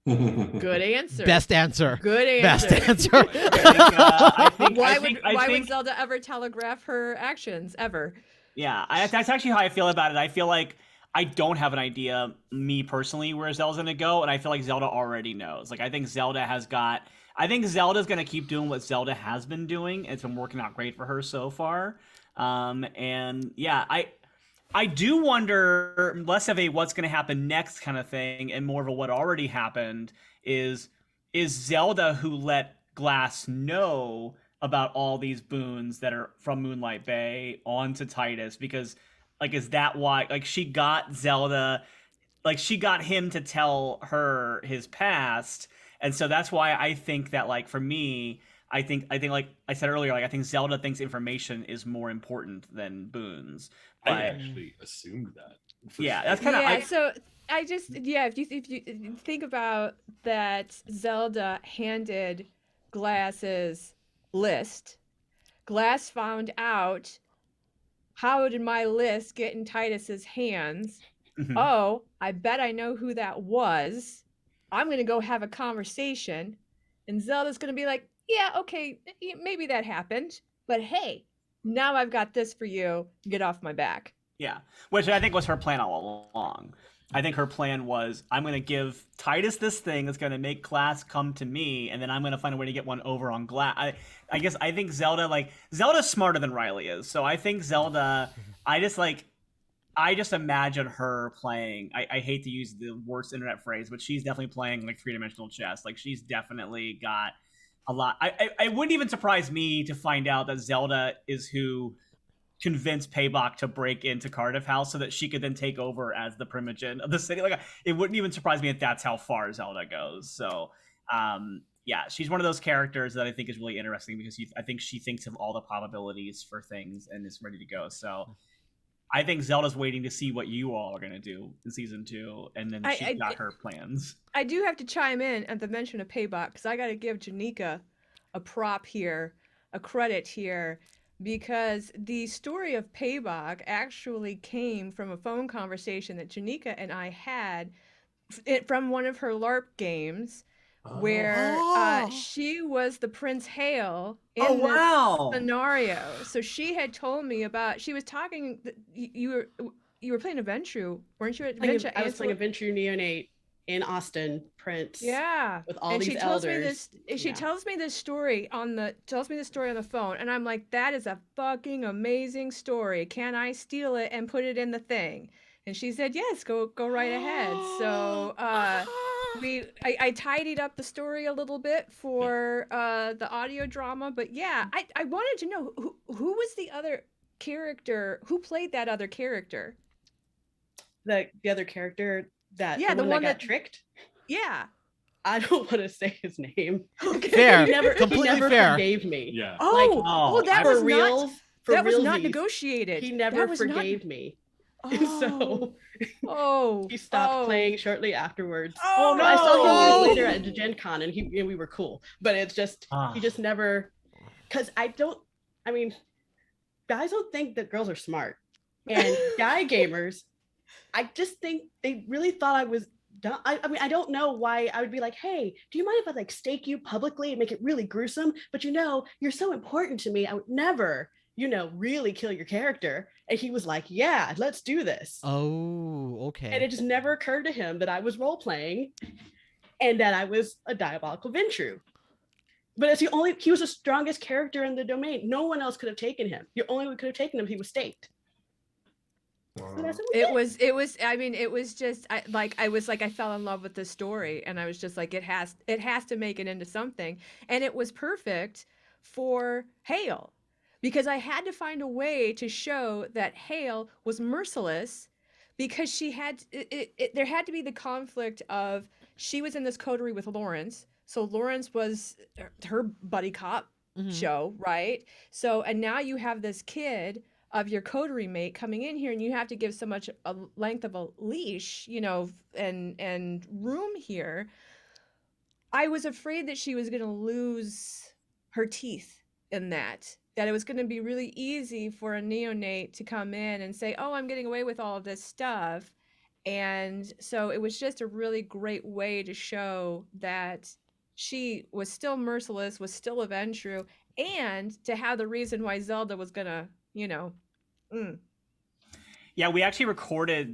Good answer. Best answer. Good answer. Best answer. Why would Zelda ever telegraph her actions ever? Yeah, that's actually how I feel about it. I feel like I don't have an idea, me personally, where Zelda's gonna go, and I feel like Zelda already knows. I think Zelda's gonna keep doing what Zelda has been doing. It's been working out great for her so far. And yeah, I do wonder, less of a what's gonna happen next kind of thing, and more of a what already happened is Zelda who let Glass know about all these boons that are from Moonlight Bay onto Titus, because is that why she got Zelda, she got him to tell her his past, and so that's why I think that for me, I think like I said earlier, I think Zelda thinks information is more important than boons. But I actually assumed that. Yeah, that's kind of So I just if you think about that, Zelda handed Glass's list. Glass found out, how did my list get in Titus's hands? Mm-hmm. Oh, I bet I know who that was. I'm gonna go have a conversation, and Zelda's gonna be like, yeah, okay, maybe that happened. but hey, now I've got this for you. Get off my back. Yeah, which I think was her plan all along. I think her plan was, I'm going to give Titus this thing that's going to make Glass come to me, and then I'm going to find a way to get one over on Glass. I guess I think Zelda's smarter than Riley is, so I think Zelda. I just imagine her playing. I hate to use the worst internet phrase, but she's definitely playing like 3-dimensional chess. Like she's definitely got a lot. I wouldn't even surprise me to find out that Zelda is who convince Payback to break into Cardiff House so that she could then take over as the primogen of the city. Like it wouldn't even surprise me if that's how far Zelda goes. So yeah, she's one of those characters that I think is really interesting because I think she thinks of all the probabilities for things and is ready to go. So I think Zelda's waiting to see what you all are going to do in season 2, and then she's got her plans. I do have to chime in at the mention of Payback because I got to give Janika a prop here, a credit here, because the story of Payback actually came from a phone conversation that Janika and I had from one of her LARP games where she was the Prince Hale in this scenario. So she had told me about, she was talking, you were playing a Ventru, weren't you? I was playing a Ventru neonate in Austin, Prince. Yeah, with all and these she tells elders. me this. She tells me this story on the phone, and I'm like, "That is a fucking amazing story. Can I steal it and put it in the thing?" And she said, "Yes, go right ahead." So I tidied up the story a little bit for the audio drama, but yeah, I wanted to know who was the other character, who played that other character. The other character that the one that got tricked. Yeah. I don't want to say his name. Okay. Fair. He never fair. forgave me. Yeah. That was reals, that was not negotiated. He never forgave me. Oh. He stopped playing shortly afterwards. Oh no! I saw him years later at Gen Con, and we were cool. But it's just he just never. Because I mean, guys don't think that girls are smart, and guy gamers, I just think they really thought I was dumb. I mean, I don't know why I would be like, hey, do you mind if I like stake you publicly and make it really gruesome? But you're so important to me. I would never, really kill your character. And he was like, yeah, let's do this. Oh, okay. And it just never occurred to him that I was role playing and that I was a diabolical Ventru. But it's he was the strongest character in the domain. No one else could have taken him. The only one could have taken him, he was staked. It was I mean, it was just I fell in love with the story, and I was just like, it has to make it into something. And it was perfect for Hale, because I had to find a way to show that Hale was merciless, because she had there had to be the conflict of, she was in this coterie with Lawrence, so Lawrence was her buddy cop show, right? So, and now you have this kid of your coterie mate coming in here, and you have to give so much a length of a leash, and room here. I was afraid that she was going to lose her teeth in that it was going to be really easy for a neonate to come in and say, oh, I'm getting away with all of this stuff. And so it was just a really great way to show that she was still merciless, was still a Ventru, and to have the reason why Zelda was going to, Yeah, we actually recorded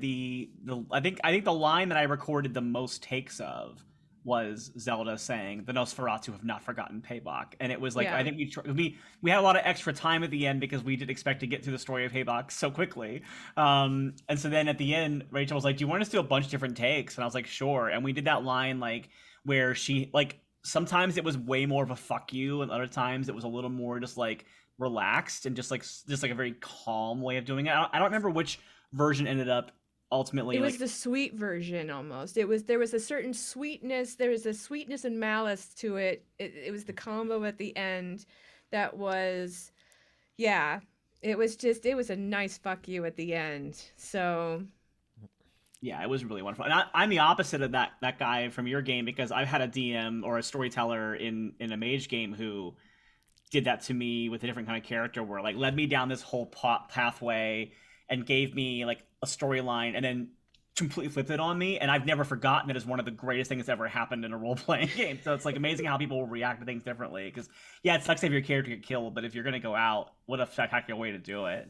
I think the line that I recorded the most takes of was Zelda saying, "The Nosferatu have not forgotten Payback," and it was like, I think we had a lot of extra time at the end because we did expect to get through the story of Payback so quickly, and so then at the end, Rachel was like, "Do you want us to do a bunch of different takes?" And I was like, "Sure." And we did that line where she sometimes it was way more of a fuck you, and other times it was a little more just relaxed and just a very calm way of doing it. I don't remember which version ended up ultimately. It was the sweet version almost. There was a certain sweetness. There was a sweetness and malice to it. It was the combo at the end that was, yeah. It was a nice fuck you at the end. So. Yeah, it was really wonderful. And I'm the opposite of that guy from your game, because I've had a DM or a storyteller in a mage game who did that to me with a different kind of character, where led me down this whole pathway and gave me a storyline, and then completely flipped it on me, and I've never forgotten it as one of the greatest things that's ever happened in a role-playing game. So it's like amazing how people will react to things differently. Because yeah, it sucks to have your character get killed, but if you're gonna go out, what a spectacular way to do it.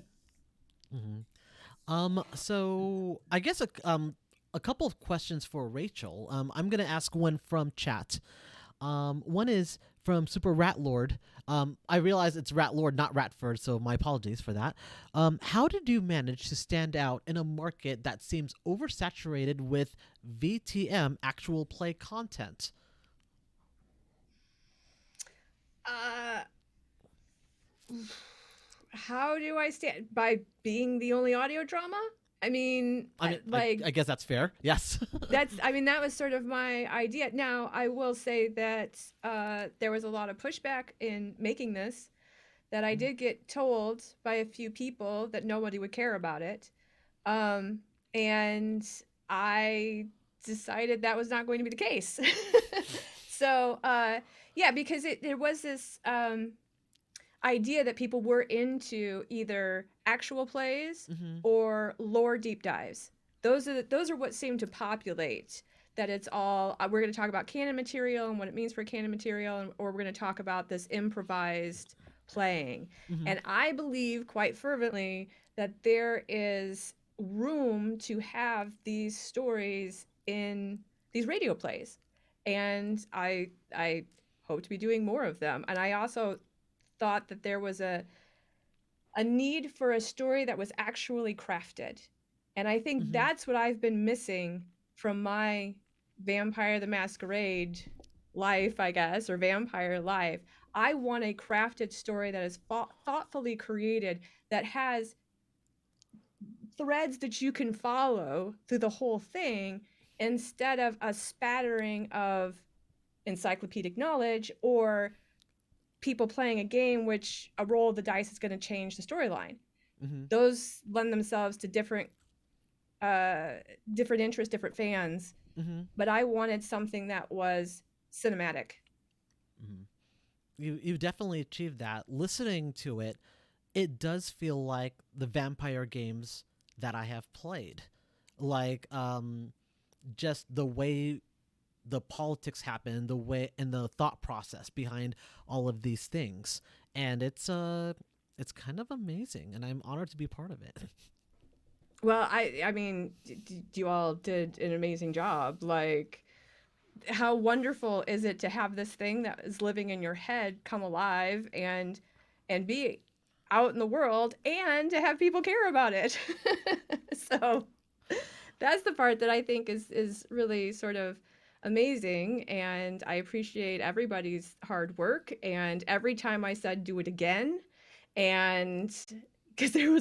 So I guess a couple of questions for Rachel. I'm gonna ask one from chat. One is from Super Rat Lord. I realize it's Rat Lord, not Ratford, so my apologies for that. How did you manage to stand out in a market that seems oversaturated with VTM actual play content? How do I stand? By being the only audio drama? I mean, I guess that's fair. Yes. that was sort of my idea. Now, I will say that there was a lot of pushback in making this, that I did get told by a few people that nobody would care about it. And I decided that was not going to be the case. So, yeah, because there was this idea that people were into either actual plays or lore deep dives. Those are what seem to populate. That it's all we're going to talk about canon material and what it means for canon material, or we're going to talk about this improvised playing. And I believe quite fervently that there is room to have these stories in these radio plays, and I hope to be doing more of them. And I also thought that there was a need for a story that was actually crafted. And I think that's what I've been missing from my Vampire the Masquerade life, I guess, or vampire life. I want a crafted story that is thoughtfully created, that has threads that you can follow through the whole thing, instead of a spattering of encyclopedic knowledge or people playing a game which a roll of the dice is going to change the storyline. Those lend themselves to different interests, different fans. But I wanted something that was cinematic. You definitely achieved that. Listening to it, it does feel like the vampire games that I have played. Like just the way the politics happen, the way and the thought process behind all of these things. And it's kind of amazing, and I'm honored to be part of it. Well, I mean, you all did an amazing job. Like, how wonderful is it to have this thing that is living in your head come alive and be out in the world, and to have people care about it. So that's the part that I think is really sort of amazing, and I appreciate everybody's hard work. And every time I said do it again, and because there was